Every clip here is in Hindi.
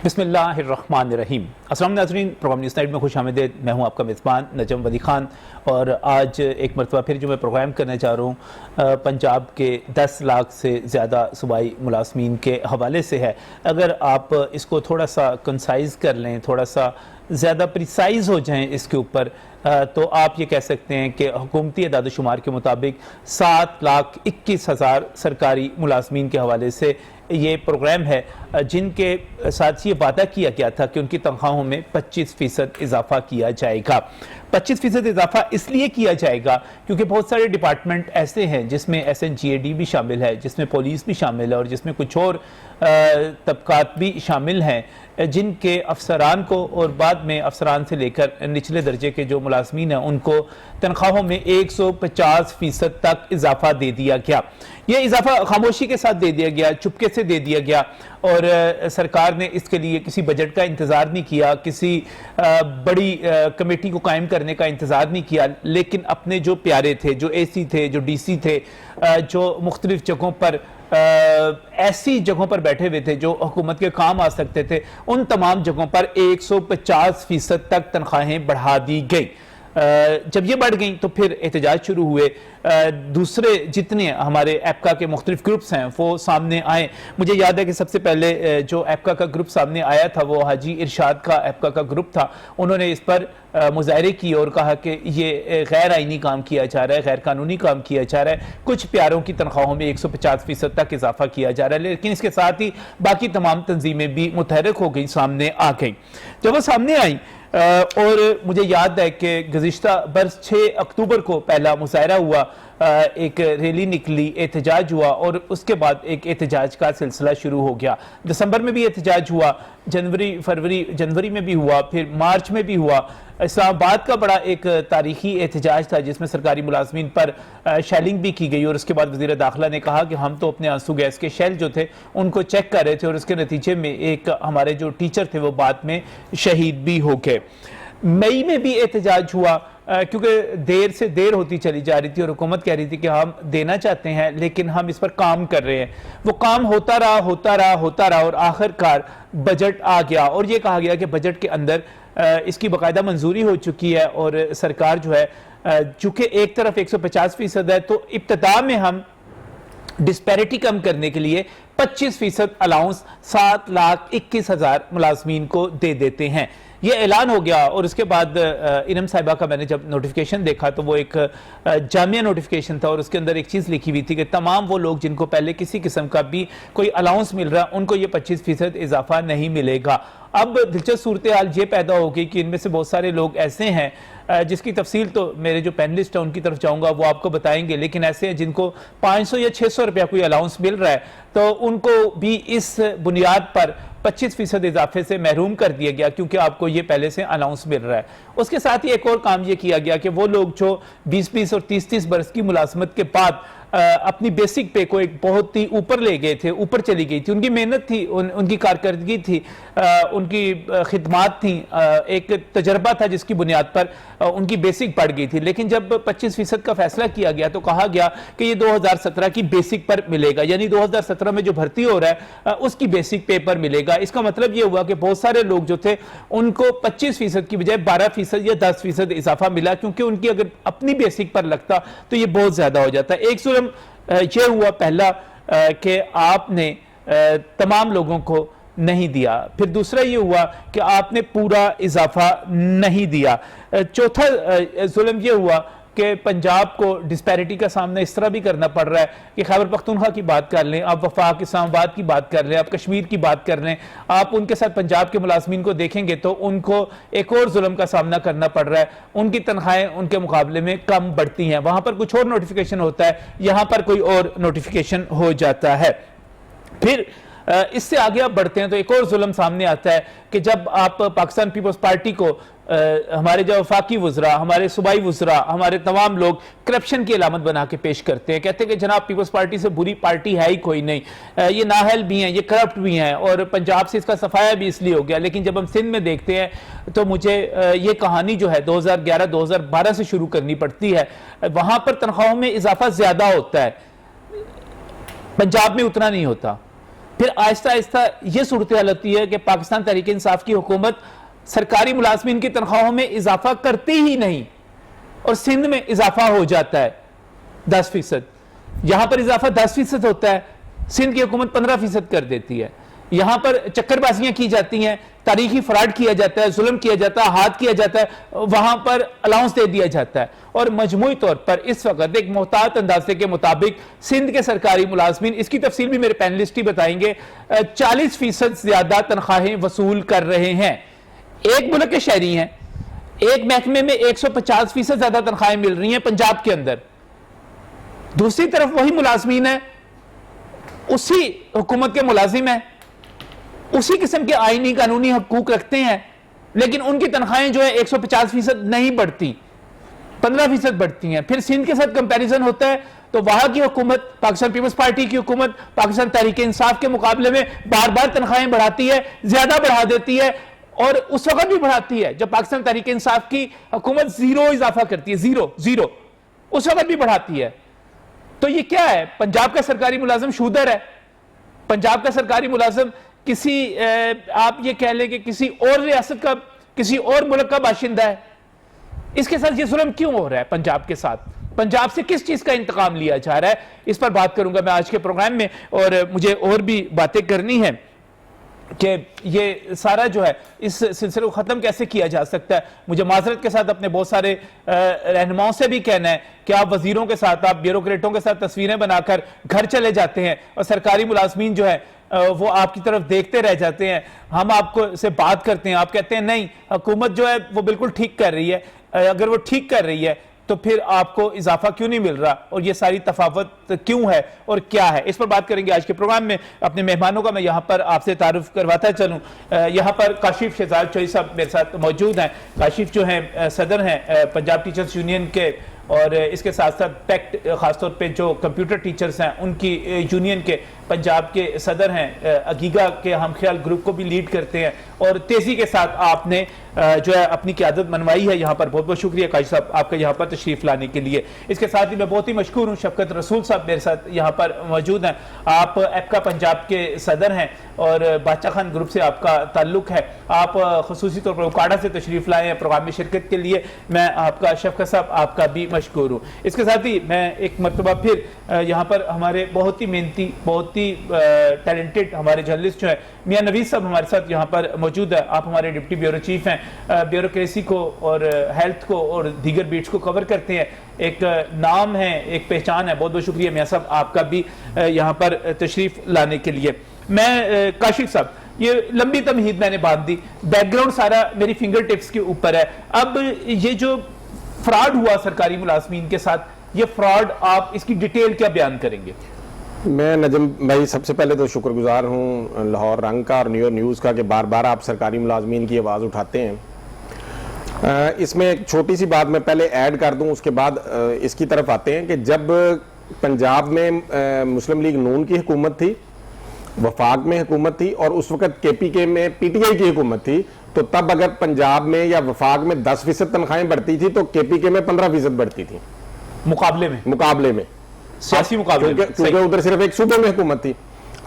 बिस्मिल्लाहिर्रहमानिर्रहीम। अस्सलाम नाज़रीन, प्रोग्राम न्यूज़ नाइट में खुश आमदीद। मैं हूं आपका मेज़बान नजम वली ख़ान और आज एक मरतबा फिर जो मैं प्रोग्राम करने जा रहा हूं पंजाब के 10 लाख से ज़्यादा सूबाई मुलाज़मीन के हवाले से है। अगर आप इसको थोड़ा सा कंसाइज़ कर लें, थोड़ा सा ज़्यादा प्रिसाइज़ हो जाएँ इसके ऊपर, तो आप ये कह सकते हैं कि हुकूमती अदाद शुमार के मुताबिक 7,21,000 सरकारी मुलाज़मीन के हवाले से ये प्रोग्राम है, जिनके साथ ये वादा किया गया था कि उनकी तनख्वाहों में 25% इजाफा किया जाएगा। 25% इजाफा इसलिए किया जाएगा क्योंकि बहुत सारे डिपार्टमेंट ऐसे हैं जिसमें SNGAD भी शामिल है, जिसमें पुलिस भी शामिल है और जिसमें कुछ और तबकात भी शामिल हैं, जिनके अफसरान को और बाद में अफसरान से लेकर निचले दर्जे के जो मुलाजमीन हैं उनको तनख्वाहों में 150% तक इजाफा दे दिया गया। ये इजाफा खामोशी के साथ दे दिया गया, चुपके से दे दिया गया और सरकार ने इसके लिए किसी बजट का इंतज़ार नहीं किया, किसी बड़ी कमेटी को कायम करने का इंतज़ार नहीं किया, लेकिन अपने जो प्यारे थे, जो AC थे, जो DC थे, जो मुख्तलिफ जगहों पर ऐसी जगहों पर बैठे हुए थे जो हुकूमत के काम आ सकते थे, उन तमाम जगहों पर 150% तक तनख्वाहें बढ़ा दी गई। जब ये बढ़ गई तो फिर एहतजाज शुरू हुए। दूसरे जितने हमारे एप्का के मुख्तलिफ ग्रुप्स हैं वो सामने आए। मुझे याद है कि सबसे पहले जो एप्का का ग्रुप सामने आया था वो हाजी इरशाद का एप्का का ग्रुप था। उन्होंने इस पर मुजाहरे किए और कहा कि ये गैर आइनी काम किया जा रहा है, गैर कानूनी काम किया जा रहा है, कुछ प्यारों की तनख्वाहों में 150% तक इजाफा किया जा रहा है। लेकिन इसके साथ ही बाकी तमाम तंजीमें भी मुतहरक हो गई, सामने आ गई। जब वो सामने आई और मुझे याद है कि गुज़िश्ता बरस 6 अक्टूबर को पहला मुजाहरा हुआ, एक रैली निकली, एहतजाज हुआ और उसके बाद एक एहतजाज का सिलसिला शुरू हो गया। दिसंबर में भी एहतजाज हुआ, जनवरी में भी हुआ, फिर मार्च में भी हुआ। इस्लामाबाद का बड़ा एक तारीखी एहतजाज था जिसमें सरकारी मुलाजमीन पर शेलिंग भी की गई और उसके बाद वज़ीर दाखिला ने कहा कि हम तो अपने आंसू गैस के शेल जो थे उनको चेक कर रहे थे और उसके नतीजे में एक हमारे जो टीचर थे वो बाद में शहीद भी हो गए। मई में भी एहतजाज हुआ क्योंकि देर से देर होती चली जा रही थी और हुकूमत कह रही थी कि हम देना चाहते हैं लेकिन हम इस पर काम कर रहे हैं। वो काम होता रहा और आखिरकार बजट आ गया और ये कहा गया कि बजट के अंदर इसकी बाकायदा मंजूरी हो चुकी है और सरकार जो है, चूंकि एक तरफ 150% है तो इब्तिदा में हम डिस्पैरिटी कम करने के लिए 25% अलाउंस 7,21,000 मुलाजमीन को दे देते हैं। ये ऐलान हो गया और उसके बाद इनम साहिबा का मैंने जब नोटिफिकेशन देखा तो वो एक जामिया नोटिफिकेशन था और उसके अंदर एक चीज़ लिखी हुई थी कि तमाम वो लोग जिनको पहले किसी किस्म का भी कोई अलाउंस मिल रहा है उनको ये 25% इजाफा नहीं मिलेगा। अब दिलचस्प सूरत हाल ये पैदा हो गई कि इनमें से बहुत सारे लोग ऐसे हैं जिसकी तफसील तो मेरे जो पैनलिस्ट है उनकी तरफ जाऊंगा वो आपको बताएंगे, लेकिन ऐसे हैं जिनको 500 या 600 रुपया कोई अलाउंस मिल रहा है तो उनको भी इस बुनियाद पर 25% इजाफे से महरूम कर दिया गया क्योंकि आपको ये पहले से अलाउंस मिल रहा है। उसके साथ ही एक और काम ये किया गया कि वो लोग जो 20-20 और 30-30 बरस की मुलाजमत के बाद अपनी बेसिक पे को एक बहुत ही ऊपर ले गए थे, ऊपर चली गई थी, उनकी मेहनत थी, उनकी कारकर्दगी थी, उनकी खिदमात थी, एक तजर्बा था जिसकी बुनियाद पर उनकी बेसिक बढ़ गई थी। लेकिन जब 25% का फैसला किया गया तो कहा गया कि ये 2017 की बेसिक पर मिलेगा, यानी 2017 में जो भर्ती हो रहा है उसकी बेसिक पे पर मिलेगा। इसका मतलब ये हुआ कि बहुत सारे लोग जो थे उनको 25% की बजाय 12% या 10% इजाफा मिला क्योंकि उनकी अगर अपनी बेसिक पर लगता तो ये बहुत ज्यादा हो जाता। एक जुल्म ये हुआ पहला कि आपने तमाम लोगों को नहीं दिया, फिर दूसरा ये हुआ कि आपने पूरा इजाफा नहीं दिया, चौथा जुल्म ये हुआ कि पंजाब को डिस्पैरिटी का सामना इस तरह भी करना पड़ रहा है कि खैबर पख्तूनख्वा की बात कर लें, आप वफाक इस्लामाबाद की बात कर लें, आप कश्मीर की बात कर लें, आप उनके साथ पंजाब के मुलाजमीन को देखेंगे तो उनको एक और जुल्म का सामना करना पड़ रहा है। उनकी तनख्वाहें उनके मुकाबले में कम बढ़ती हैं, वहां पर कुछ और नोटिफिकेशन होता है, यहां पर कोई और नोटिफिकेशन हो जाता है। फिर इससे आगे आप बढ़ते हैं तो एक और जुल्म सामने आता है कि जब आप पाकिस्तान पीपल्स पार्टी को हमारे जो वफाकी वज़रा, हमारे सूबाई वज़रा, हमारे तमाम लोग करप्शन की अलामत बना के पेश करते हैं, कहते हैं कि जनाब पीपल्स पार्टी से बुरी पार्टी है ही कोई नहीं, ये नाहल भी हैं, ये करप्ट भी हैं और पंजाब से इसका सफाया भी इसलिए हो गया। लेकिन जब हम सिंध में देखते हैं तो मुझे ये कहानी जो है 2011-2012 से शुरू करनी पड़ती है। वहां पर तनख्वाहों में इजाफा ज्यादा होता है, पंजाब में उतना नहीं होता। फिर आहिस्ता आहिस्ता यह सूरत हाल होती है कि पाकिस्तान तहरीक इंसाफ की हुकूमत सरकारी मुलाजमीन की तनख्वाहों में इजाफा करती ही नहीं और सिंध में इजाफा हो जाता है 10%। यहां पर इजाफा 10% होता है, सिंध की हुकूमत 15% कर देती है। यहां पर चक्करबाजियां की जाती हैं, तारीखी फ्रॉड किया जाता है, जुल्म किया जाता है, हाथ किया जाता है, वहां पर अलाउंस दे दिया जाता है। और मजमूई तौर पर इस वक्त एक मोहतात अंदाजे के मुताबिक सिंध के सरकारी मुलाजमीन, इसकी तफसील भी मेरे पैनलिस्ट ही बताएंगे, 40% ज्यादा तनख्वाहें वसूल कर रहे हैं। एक मुल्क के शहरी हैं, एक महकमे में 150% ज्यादा तनख्वाहें मिल रही हैं पंजाब के अंदर। दूसरी तरफ वही मुलाजमीन है, उसी हुकूमत के मुलाजिम है, उसी किस्म के आईनी कानूनी हकूक रखते हैं, लेकिन उनकी तनख्वाहें जो है 150% नहीं बढ़ती, 15% बढ़ती हैं। फिर सिंध के साथ कंपैरिजन होता है तो वहां की हुकूमत, पाकिस्तान पीपल्स पार्टी की हुकूमत, पाकिस्तान तहरीक इंसाफ के मुकाबले में बार बार तनख्वाहें बढ़ाती है, ज्यादा बढ़ा देती है, और उस वक्त भी बढ़ाती है जब पाकिस्तान तहरीक इंसाफ की हुकूमत जीरो इजाफा करती है, जीरो उस वक्त भी बढ़ाती है। तो ये क्या है? पंजाब का सरकारी मुलाजिम शूदर है, पंजाब का सरकारी मुलाजिम किसी आप ये कह लें कि किसी और रियासत का, किसी और मुल्क का बाशिंदा है। इसके साथ ये जुल्म क्यों हो रहा है? पंजाब के साथ, पंजाब से किस चीज का इंतकाम लिया जा रहा है? इस पर बात करूंगा मैं आज के प्रोग्राम में, और मुझे और भी बातें करनी है कि ये सारा जो है इस सिलसिले को ख़त्म कैसे किया जा सकता है। मुझे माजरत के साथ अपने बहुत सारे रहनुमाओं से भी कहना है कि आप वजीरों के साथ, आप ब्यूरोक्रेटों के साथ तस्वीरें बनाकर घर चले जाते हैं और सरकारी मुलाजमीन जो है वो आपकी तरफ देखते रह जाते हैं। हम आपको से बात करते हैं, आप कहते हैं नहीं, हुकूमत जो है वो बिल्कुल ठीक कर रही है। अगर वो ठीक कर रही है तो फिर आपको इजाफा क्यों नहीं मिल रहा, और ये सारी तफावत क्यों है और क्या है? इस पर बात करेंगे आज के प्रोग्राम में। अपने मेहमानों का मैं यहाँ पर आपसे तारुफ करवाता चलूँ। यहाँ पर काशिफ शहजाद चौधरी साहब मेरे साथ मौजूद हैं। काशिफ जो हैं सदर हैं पंजाब टीचर्स यूनियन के, और इसके साथ साथ पैक्ट खासतौर पे जो कंप्यूटर टीचर्स हैं उनकी यूनियन के पंजाब के सदर हैं। अगीगा के हम ख्याल ग्रुप को भी लीड करते हैं, और तेजी के साथ आपने जो है अपनी क़यादत मनवाई है यहाँ पर। बहुत बहुत शुक्रिया काजी साहब आपका यहाँ पर तशरीफ लाने के लिए। इसके साथ ही मैं बहुत ही मशकूर हूँ, शफकत रसूल साहब मेरे साथ यहाँ पर मौजूद हैं। आप एपका पंजाब के सदर हैं और बादशाह खान ग्रुप से आपका ताल्लुक है। आप खसूसी तौर पर उकाड़ा से तशरीफ लाए हैं प्रोग्राम में शिरकत के लिए। मैं आपका, शफकत साहब आपका भी मशकूर हूँ। इसके साथ ही मैं एक मरतबा फिर यहाँ पर हमारे बहुत ही मेहनती, बहुत ही टैलेंटेड हमारे जर्नलिस्ट जो है मियां नवीद साहब हमारे साथ यहाँ पर मौजूद है। आप हमारे डिप्टी ब्यूरो चीफ हैं, ब्यूरोक्रेसी को और हेल्थ को और दीगर बीट्स को कवर करते हैं। एक नाम है, एक पहचान है। बहुत बहुत शुक्रिया मियां साहब आपका भी यहाँ पर तशरीफ लाने के लिए। मैं काशिफ साहब, ये लंबी तमहीद मैंने बात दी, बैकग्राउंड सारा मेरी फिंगर टिप्स के ऊपर है। अब ये जो फ्रॉड हुआ सरकारी मुलाजमीन के साथ, ये फ्रॉड आप इसकी डिटेल क्या बयान करेंगे? मैं नजम भाई सबसे पहले तो शुक्रगुजार हूँ लाहौर रंग का और न्यूज़ का कि बार बार आप सरकारी मुलाजमीन की आवाज़ उठाते हैं। इसमें एक छोटी सी बात मैं पहले ऐड कर दूं, उसके बाद इसकी तरफ आते हैं कि जब पंजाब में मुस्लिम लीग नून की हुकूमत थी, वफाक में हुकूमत थी, और उस वक्त KPK में PTI की हुकूमत थी, तो तब अगर पंजाब में या वफाक में 10% तनख्वाहें बढ़ती थी तो KPK में 15% बढ़ती थी मुकाबले में सियासी मुकाबले, क्योंकि उधर सिर्फ एक सूबे में हुकूमत थी।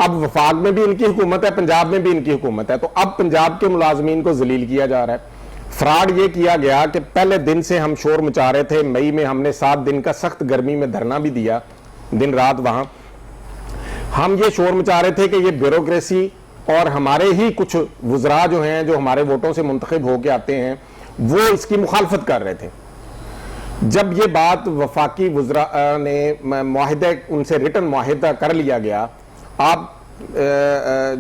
अब वफाक में भी इनकी हुकूमत है, पंजाब में भी इनकी हुकूमत है, तो अब पंजाब के मुलाजमीन को जलील किया जा रहा है। फ्रॉड ये किया गया कि पहले दिन से हम शोर मचा रहे थे। मई में हमने 7 दिन का सख्त गर्मी में धरना भी दिया, दिन रात वहां हम ये शोर मचा रहे थे कि ये ब्यूरोक्रेसी और हमारे ही कुछ वज़रा जो हैं, जो हमारे वोटों से मुंतखब होकर आते हैं, वो इसकी मुखालफत कर रहे थे। जब ये बात वफाकी वज़रा ने मुआहिदा, उनसे रिटन मुआहिदा कर लिया गया, आप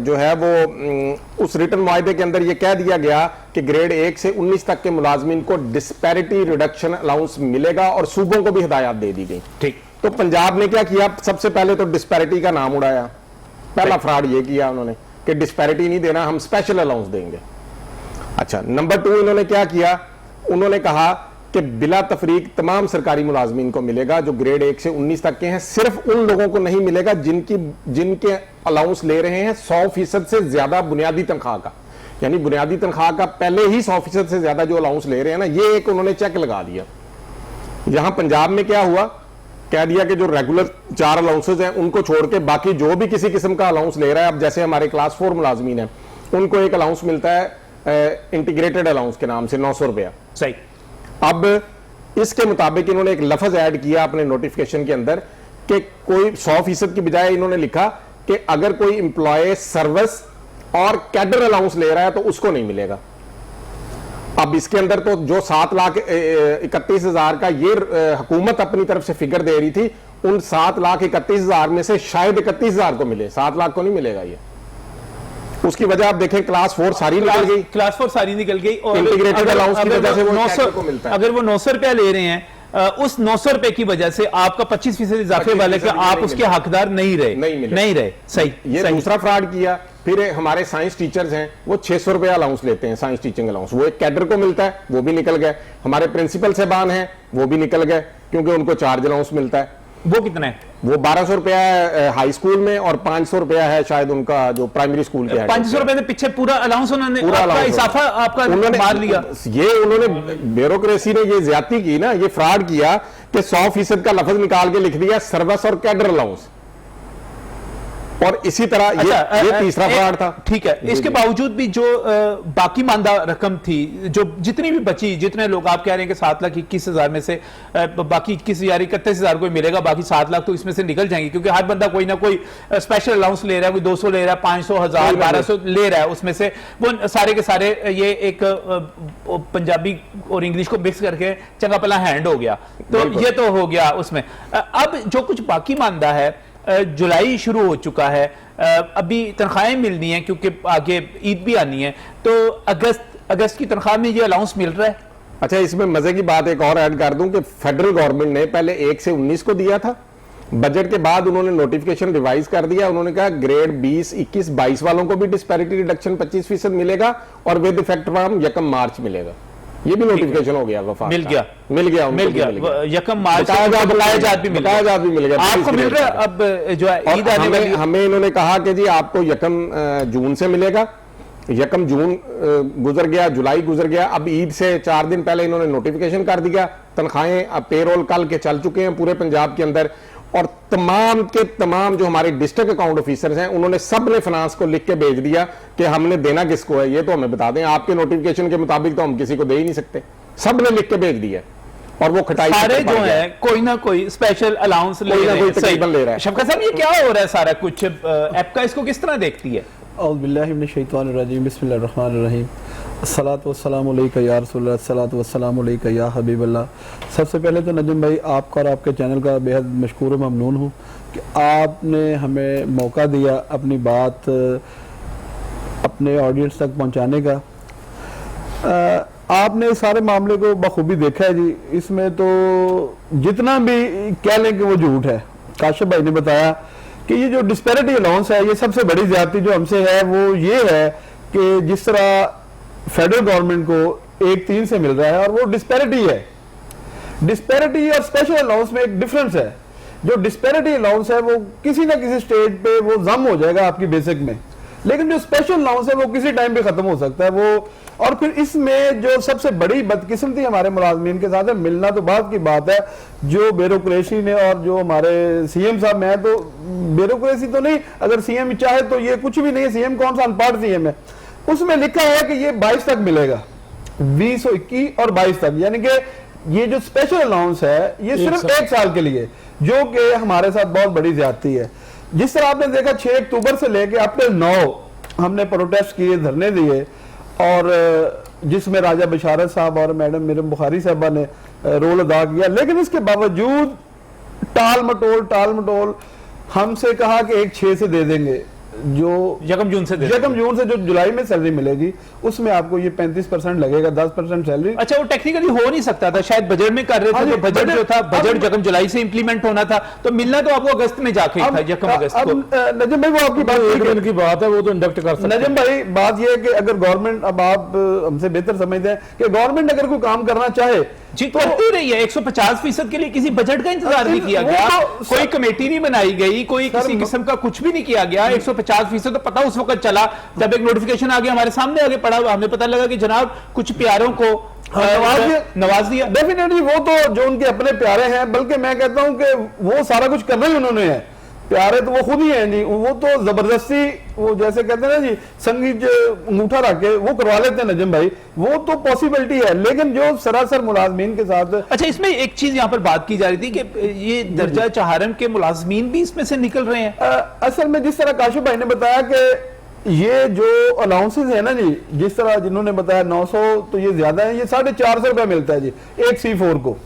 जो है वो उस रिटन मुआहिदे के अंदर ये कह दिया गया कि ग्रेड 1 से 19 तक के मुलाजमीन को डिस्पैरिटी रिडक्शन अलाउंस मिलेगा और सूबों को भी हिदायत दे दी गई। ठीक, तो पंजाब ने क्या किया? सबसे पहले तो डिस्पैरिटी का नाम उड़ाया। पहला फ्रॉड ये किया उन्होंने कि डिस्पैरिटी नहीं देना, हम स्पेशल अलाउंस देंगे। अच्छा, नंबर 2 इन्होंने क्या किया? उन्होंने कहा कि बिला तफरीक तमाम सरकारी मुलाजमीन को मिलेगा जो ग्रेड 1 से 19 तक के हैं। सिर्फ उन लोगों को नहीं मिलेगा जिनके अलाउंस ले रहे हैं 100% से ज्यादा बुनियादी तनख्वाह का, यानी बुनियादी तनख्वाह का पहले ही 100% से ज्यादा जो अलाउंस ले रहे हैं ना, ये एक उन्होंने चेक लगा दिया। यहां पंजाब में क्या हुआ कह दिया कि जो रेगुलर 4 अलाउंसेज हैं उनको छोड़ के बाकी जो भी किसी किस्म का अलाउंस ले रहा है, अब जैसे हमारे क्लास 4 मुलाजमीन है उनको एक अलाउंस मिलता है इंटीग्रेटेड अलाउंस के नाम से 900 रुपया। सही। अब इसके मुताबिक इन्होंने एक लफ्ज ऐड किया अपने नोटिफिकेशन के अंदर कि कोई 100% की बजाय इन्होंने लिखा कि अगर कोई एम्प्लॉय सर्विस और कैडर अलाउंस ले रहा है तो उसको नहीं मिलेगा। अब इसके अंदर तो जो 7,31,000 का ये हुकूमत अपनी तरफ से फिगर दे रही थी, उन 7,31,000 में से शायद 31,000 को मिले, 7 लाख को नहीं मिलेगा ये। उसकी वजह आप देखें क्लास 4 सारी निकल गई, क्लास 4 सारी निकल गई और इंटीग्रेटेड अलाउंस की वजह से वो 900 को मिलता है। अगर वो 900 रुपया ले रहे हैं, उस 900 रुपए की वजह से आपका 25% इजाफे वाले के आप उसके हकदार नहीं रहे, नहीं रहे। सही। ये दूसरा फ्रॉड किया। फिर हमारे साइंस टीचर्स हैं वो 600 रुपया अलाउंस लेते हैं, साइंस टीचिंग अलाउंस, वो एक कैडर को मिलता है, वो भी निकल गए। हमारे प्रिंसिपल साहबान हैं वो भी निकल गए क्योंकि उनको चार्ज अलाउंस मिलता है। वो कितना है? वो 1200 रुपया है हाई स्कूल में और 500 रुपया है शायद उनका जो प्राइमरी स्कूल के है। 500 रुपए में पीछे पूरा अलाउंस उन्होंने इजाफा आपका मार लिया। ये उन्होंने ब्यूरोक्रेसी ने ये ज्यादती की ना, ये फ्रॉड किया कि 100% का लफ्ज निकाल के लिख दिया सर्विस और कैडर अलाउंस, और इसी तरह ये तीसरा फ्रॉड था। ठीक है, इसके बावजूद भी जो बाकी मानदा रकम थी, जो जितनी भी बची, जितने लोग आप कह रहे हैं कि 7,21,000 में से बाकी 21,000 को मिलेगा, बाकी 7 लाख तो इसमें से निकल जाएंगे क्योंकि हर बंदा कोई ना कोई स्पेशल अलाउंस ले रहा है, कोई 200 ले रहा है, 500, 1000, 1200 ले रहा है, उसमें से वो सारे के सारे ये एक पंजाबी और इंग्लिश को मिक्स करके चंगा पला हैंड हो गया, तो ये तो हो गया उसमें। अब जो कुछ बाकी मानदा है, जुलाई शुरू हो चुका है, अभी तनख्वाहें मिलनी है क्योंकि आगे ईद भी आनी है, तो अगस्त की तनख्वाह में ये अलाउंस मिल रहा है। अच्छा, इसमें मजे की बात एक और ऐड कर दूं कि फेडरल गवर्नमेंट ने पहले 1 से 19 को दिया था, बजट के बाद उन्होंने नोटिफिकेशन रिवाइज कर दिया। उन्होंने कहा ग्रेड 20, 21, 22 वालों को भी डिस्पैरिटी रिडक्शन 25% मिलेगा और विद इफेक्ट फ्रॉम 1 मार्च मिलेगा। ये भी नोटिफिकेशन हो गया, वफाक मिल गया 1 मार्च, बकायाजात भी मिल गया। आपको मिल रहा है अब जो ईद आने वाली। हमें इन्होंने कहा कि जी आपको 1 जून से मिलेगा। 1 जून गुजर गया, जुलाई गुजर गया, अब ईद से 4 दिन पहले इन्होंने नोटिफिकेशन कर दिया। तनख्वाहें अब पेरोल कल के चल चुके हैं पूरे पंजाब के अंदर, और तमाम के तमाम जो हमारे डिस्ट्रिक्ट अकाउंट ऑफिसर्स हैं उन्होंने सब ने फाइनेंस को लिख के भेज दिया कि हमने देना किसको है ये तो हमें बता दें। आपके नोटिफिकेशन के मुताबिक तो हम किसी को दे ही नहीं सकते, सब ने लिख के भेज दिया। और वो खटाई सारे जो है कोई ना कोई स्पेशल अलाउंस ले रहे हैं। शफकत साहब, ये क्या हो रहा है सारा कुछ? ऐप का इसको किस तरह देखती है? औज़ु बिल्लाहि मिनश शैतानिर रजीम, बिस्मिल्लाहिर रहमानिर रहीम, अस्सलातु वस्सलामु अलैका या रसूलल्लाह, अस्सलातु वस्सलामु अलैका या हबीबल्लाह। सबसे पहले तो नजम भाई आपका और आपके चैनल का बेहद मशकूर ममनून हूँ कि आपने हमें मौका दिया अपनी बात अपने ऑडियंस तक पहुँचाने का। आपने सारे मामले को बखूबी देखा है जी। इसमें तो जितना भी कह लें कि वो झूठ है। काशिफ भाई ने बताया कि ये जो डिस्पैरिटी अलाउंस है, ये सबसे बड़ी ज्यादती जो हमसे है वो ये है कि जिस तरह फेडरल गवर्नमेंट को 1/3 से मिल रहा है और वो डिस्पैरिटी है। डिस्पैरिटी और स्पेशल अलाउंस में एक डिफरेंस है। जो डिस्पैरिटी अलाउंस है वो किसी ना किसी स्टेज पे वो जम हो जाएगा आपकी बेसिक में, लेकिन जो स्पेशल अलाउंस है वो किसी टाइम पे खत्म हो सकता है वो। और फिर इसमें जो सबसे बड़ी बदकिस्मती हमारे मुलाजमीन के साथ है, मिलना तो बात की बात है, जो ब्यूरोक्रेसी ने और जो हमारे सीएम साहब, मैं तो ब्यूरोक्रेसी तो नहीं, अगर सीएम चाहे तो ये कुछ भी नहीं है, सीएम कौन सा अनपढ़ सीएम है, उसमें लिखा है कि ये 22 तक मिलेगा, 20, 21 और 22 तक, यानी कि ये जो स्पेशल अलाउंस है ये सिर्फ 1 साल के लिए, जो कि हमारे साथ बहुत बड़ी ज्यादती है। जिस तरह आपने देखा 6 अक्टूबर से लेकर अप्रैल 9 हमने प्रोटेस्ट किए, धरने दिए, और जिसमें राजा बशारत साहब और मैडम मीरम बुखारी साहबा ने रोल अदा किया, लेकिन इसके बावजूद टाल मटोल हमसे कहा कि 1/6 से दे देंगे, जो 1 जून से जो जुलाई में सैलरी मिलेगी उसमें आपको ये 35% लगेगा, 10% सैलरी। अच्छा, वो टेक्निकली हो नहीं सकता था, शायद बजट में कर रहे थे, तो बजट जो था, बजट 1 जुलाई से इंप्लीमेंट होना था, तो मिलना तो आपको अगस्त में जाके था, 1 अगस्त को। नजम भाई, वो आपकी बात की बात है, वो तो इंडक्ट कर सकते हैं। नजम भाई, बात ये है कि अगर गवर्नमेंट, अब आप हमसे बेहतर समझते हैं कि गवर्नमेंट अगर कोई काम करना चाहे जी करती रही है। 150% के लिए किसी बजट का इंतजार नहीं किया गया, कोई कमेटी नहीं बनाई गई, कोई किसी किस्म का कुछ भी नहीं किया गया। 150% तो पता उस वक्त चला जब एक नोटिफिकेशन आ गया, हमारे सामने आगे पड़ा, हमें पता लगा कि जनाब कुछ प्यारों को नवाज दिया। डेफिनेटली वो तो जो उनके अपने प्यारे हैं, बल्कि मैं कहता हूं कि वो सारा कुछ करना ही उन्होंने है। प्यारे तो वो खुद ही हैं जी, वो तो जबरदस्ती, वो जैसे कहते हैं ना जी, संगीत अंगूठा रख के वो करवा लेते हैं नजम भाई, वो तो पॉसिबिलिटी है। लेकिन जो सरासर मुलाजमीन के साथ, अच्छा इसमें एक चीज यहाँ पर बात की जा रही थी कि ये दर्जा चहारम के मुलाजमीन भी इसमें से निकल रहे हैं। असल में जिस तरह काशिफ भाई ने बताया कि ये जो अलाउंसेस है ना जी, जिस तरह जिन्होंने बताया 900 तो ये ज्यादा है, ये 450 रुपया मिलता है जी एक C4 को।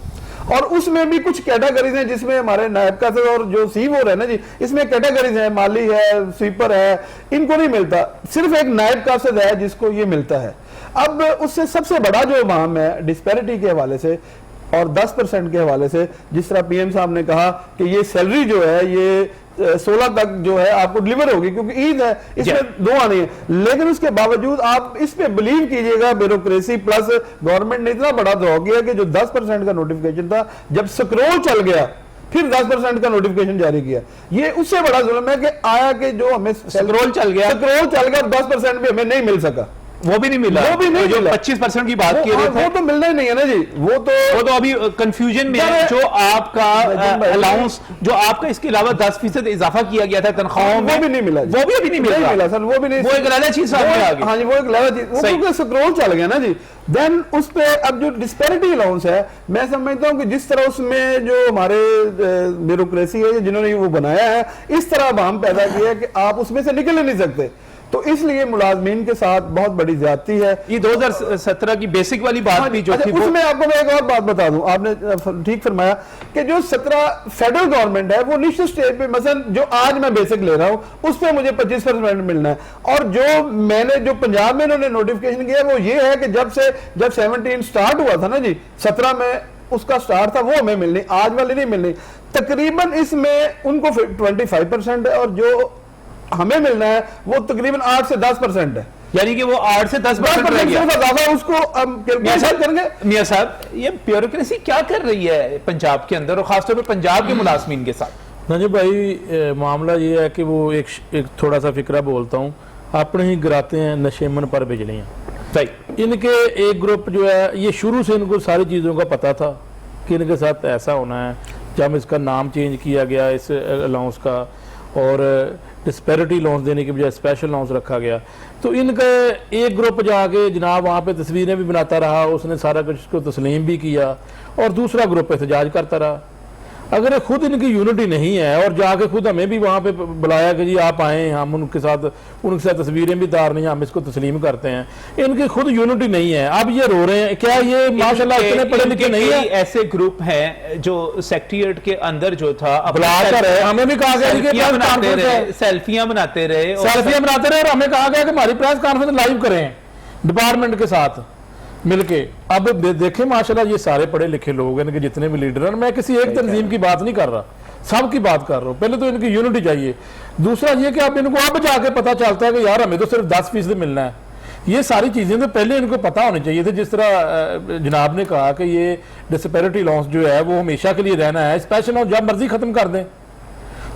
और उसमें भी कुछ कैटेगरीज हैं जिसमें हमारे नायब का और जो C4 है ना जी, इसमें कैटेगरीज है, माली है, स्वीपर है, इनको नहीं मिलता। सिर्फ एक नायब कासिद है जिसको ये मिलता है। अब उससे सबसे बड़ा जो माम है डिस्पैरिटी के हवाले से और 10% के हवाले से, जिस तरह PM साहब ने कहा कि ये सैलरी जो है ये 16 तक जो है आपको डिलीवर होगी क्योंकि ईद है, इसमें 2 आने हैं। लेकिन उसके बावजूद आप इस पे बिलीव कीजिएगा, ब्यूरोक्रेसी प्लस गवर्नमेंट ने इतना बड़ा धो किया कि जो 10% का नोटिफिकेशन था, जब स्क्रॉल चल गया फिर 10% का नोटिफिकेशन जारी किया। ये उससे बड़ा जुल्म है कि आया कि जो हमें स्क्रॉल चल गया 10% भी हमें नहीं मिल सका, वो भी नहीं मिला, वो भी नहीं जो मिला। 25% की बात की रहे थे वो तो मिलना ही नहीं है ना जी, वो तो अभी कंफ्यूजन में है। जो आपका अलाउंस, जो आपका इसके अलावा 10% इजाफा किया गया था तनख्वाहों में, वो भी नहीं मिला, वो भी अभी नहीं मिला सर, वो भी नहीं, वो एक अलग चीज सामने आ गई। हाँ जी, वो एक अलग चीज, वो क्योंकि स्क्रॉल चल गया ना जी। देन उस पे अब जो डिस्पैरिटी अलाउंस है, मैं समझता हूँ कि जिस तरह उसमें जो हमारे ब्यूरोक्रेसी है जिन्होंने वो बनाया है, इस तरह हम पैदा किया है कि आप उसमें से निकल ही नहीं सकते। तो इसलिए मुलाजमीन के साथ बहुत बड़ी ज्यादती है। ये 2017 की बेसिक वाली बात भी जो थी, उसमें आपको मैं एक और बात बता दूं, आपने ठीक फरमाया कि जो 17 फेडरल गवर्नमेंट है वो निश्चित स्टेज पे, मसलन जो आज मैं बेसिक ले रहा हूं उस पर मुझे 25% मिलना है। और जो मैंने जो पंजाब में इन्होंने नोटिफिकेशन किया वो ये है कि जब 17 स्टार्ट हुआ था ना जी, 17 में उसका स्टार्ट था, वो हमें मिलनी, आज वाली नहीं मिलनी। तकरीबन इसमें उनको 25% है और जो हमें मिलना है वो तकरीबन 8 से 10% है, यानी कि वो 8 से 10% रह गया। उसको मियां साहब, ये ब्यूरोक्रेसी क्या कर रही है पंजाब के अंदर और खासतौर पर पंजाब के मुलाजमीन के साथ? नजीब भाई, मामला ये है कि वो एक थोड़ा सा फिक्रा बोलता हूँ, अपने ही गिराते हैं नशेमन पर बिजलियाँ। सही, इनके एक ग्रुप जो है ये शुरू से इनको सारी चीज़ों का पता था कि इनके साथ ऐसा होना है। जब इसका नाम चेंज किया गया इस अलाउंस का और डिस्पैरिटी लॉन्स देने की बजाय स्पेशल लॉन्स रखा गया, तो इनका एक ग्रुप जाके जनाब वहाँ पे तस्वीरें भी बनाता रहा, उसने सारा कुछ इसको तस्लीम भी किया, और दूसरा ग्रुप एहतजाज करता रहा। अगर खुद इनकी यूनिटी नहीं है और जाके खुद हमें भी वहाँ पे बुलाया कि जी आप आए, हम उनके साथ तस्वीरें भी तारनी हैं, हम इसको तस्लीम करते हैं, इनकी खुद यूनिटी नहीं है। अब ये रो रहे हैं, क्या ये माशाल्लाह इतने पढ़े लिखे नहीं है? ऐसे ग्रुप हैं जो सेक्रेटेरिएट के अंदर जो था बुलाकर है, हमें भी कहा गया सेल्फियां बनाते रहे और हमें कहा गया कि हमारी प्रेस कॉन्फ्रेंस लाइव करें डिपार्टमेंट के साथ मिलके। अब देखें माशाल्लाह ये सारे पढ़े लिखे लोग हैं, इनके जितने भी लीडर हैं, मैं किसी एक तंजीम की बात नहीं कर रहा, सब की बात कर रहा हूँ। पहले तो इनकी यूनिटी चाहिए, दूसरा ये कि अब इनको अब जाके पता चलता है कि यार हमें तो सिर्फ 10% मिलना है। ये सारी चीज़ें तो पहले इनको पता होनी चाहिए थी। जिस तरह जनाब ने कहा कि ये डिस्पैरिटी लॉस जो है वो हमेशा के लिए रहना है, स्पेशल लॉस जब मर्जी खत्म कर दें,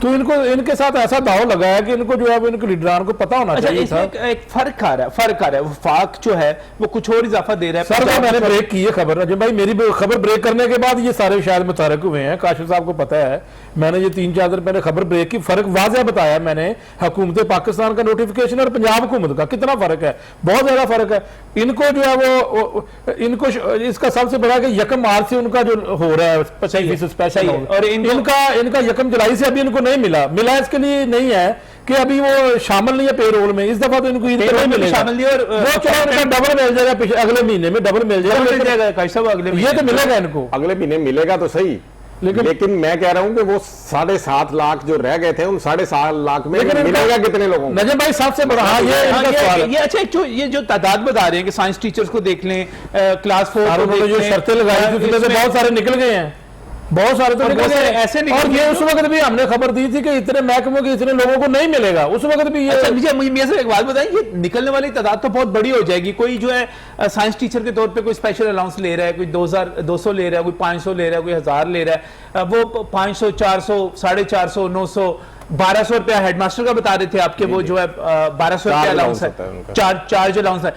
तो इनको इनके साथ ऐसा दाव लगा है कि इनको जो है वो इनके लीडरान को पता होना चाहिए था। एक फर्क आ रहा है वफाक जो है वो कुछ और इजाफा दे रहा है। सर मैंने ब्रेक की है खबर, जब भाई मेरी खबर ब्रेक करने के बाद ये सारे शायद मुतारक हुए हैं, काशिफ साहब को पता है, मैंने ये 3-4 दिन पहले खबर ब्रेक की, फर्क वाज़ह बताया मैंने, हुकूमत पाकिस्तान का नोटिफिकेशन और पंजाब हुकूमत का कितना फर्क है, बहुत ज्यादा फर्क है। इनको जो है वो इनको इसका सबसे बड़ा कि 1 मार्च से उनका जो हो रहा है 25% स्पेशल, और इनका 1 जुलाई से अभी इनको नहीं मिला इसके लिए नहीं है कि अभी वो शामिल नहीं है पेरोल में। इस दफा तो इनको शामिल नहीं, और वो चलो डबल मिल जाएगा, अगले महीने में डबल मिल जाएगा, ये तो मिलेगा इनको, अगले महीने मिलेगा तो सही। लेकिन मैं कह रहा हूं कि वो 7.5 लाख जो रह गए थे उन 7.5 लाख में मिलेगा कितने लोगों को? नजम भाई सबसे बड़ा ये अच्छा ये जो तादाद बता रहे हैं कि साइंस टीचर्स को देख लें, क्लास 4 जो शर्तें लगाई थी उसमें से बहुत सारे निकल गए हैं, बहुत सारे तो और निकल बहुत सारे गए ऐसे और निकल ये गए उस वक्त भी हमने खबर दी थी कि इतने महकमों के इतने लोगों को नहीं मिलेगा, उस वक्त भी ये अच्छा मुझे मेरे से एक बात बताइए, ये निकलने वाली तादाद तो बहुत बड़ी हो जाएगी। कोई जो है साइंस टीचर के तौर पे कोई स्पेशल अलाउंस ले रहा है, कोई 200 ले रहा है, कोई 500 ले रहा है, कोई 1000 ले रहा है, वो 500 400 450 900 1200 रुपया हेडमास्टर का बता रहे थे आपके, वो जो है 1200 रुपया अलाउंस है, चार्ज अलाउंस है।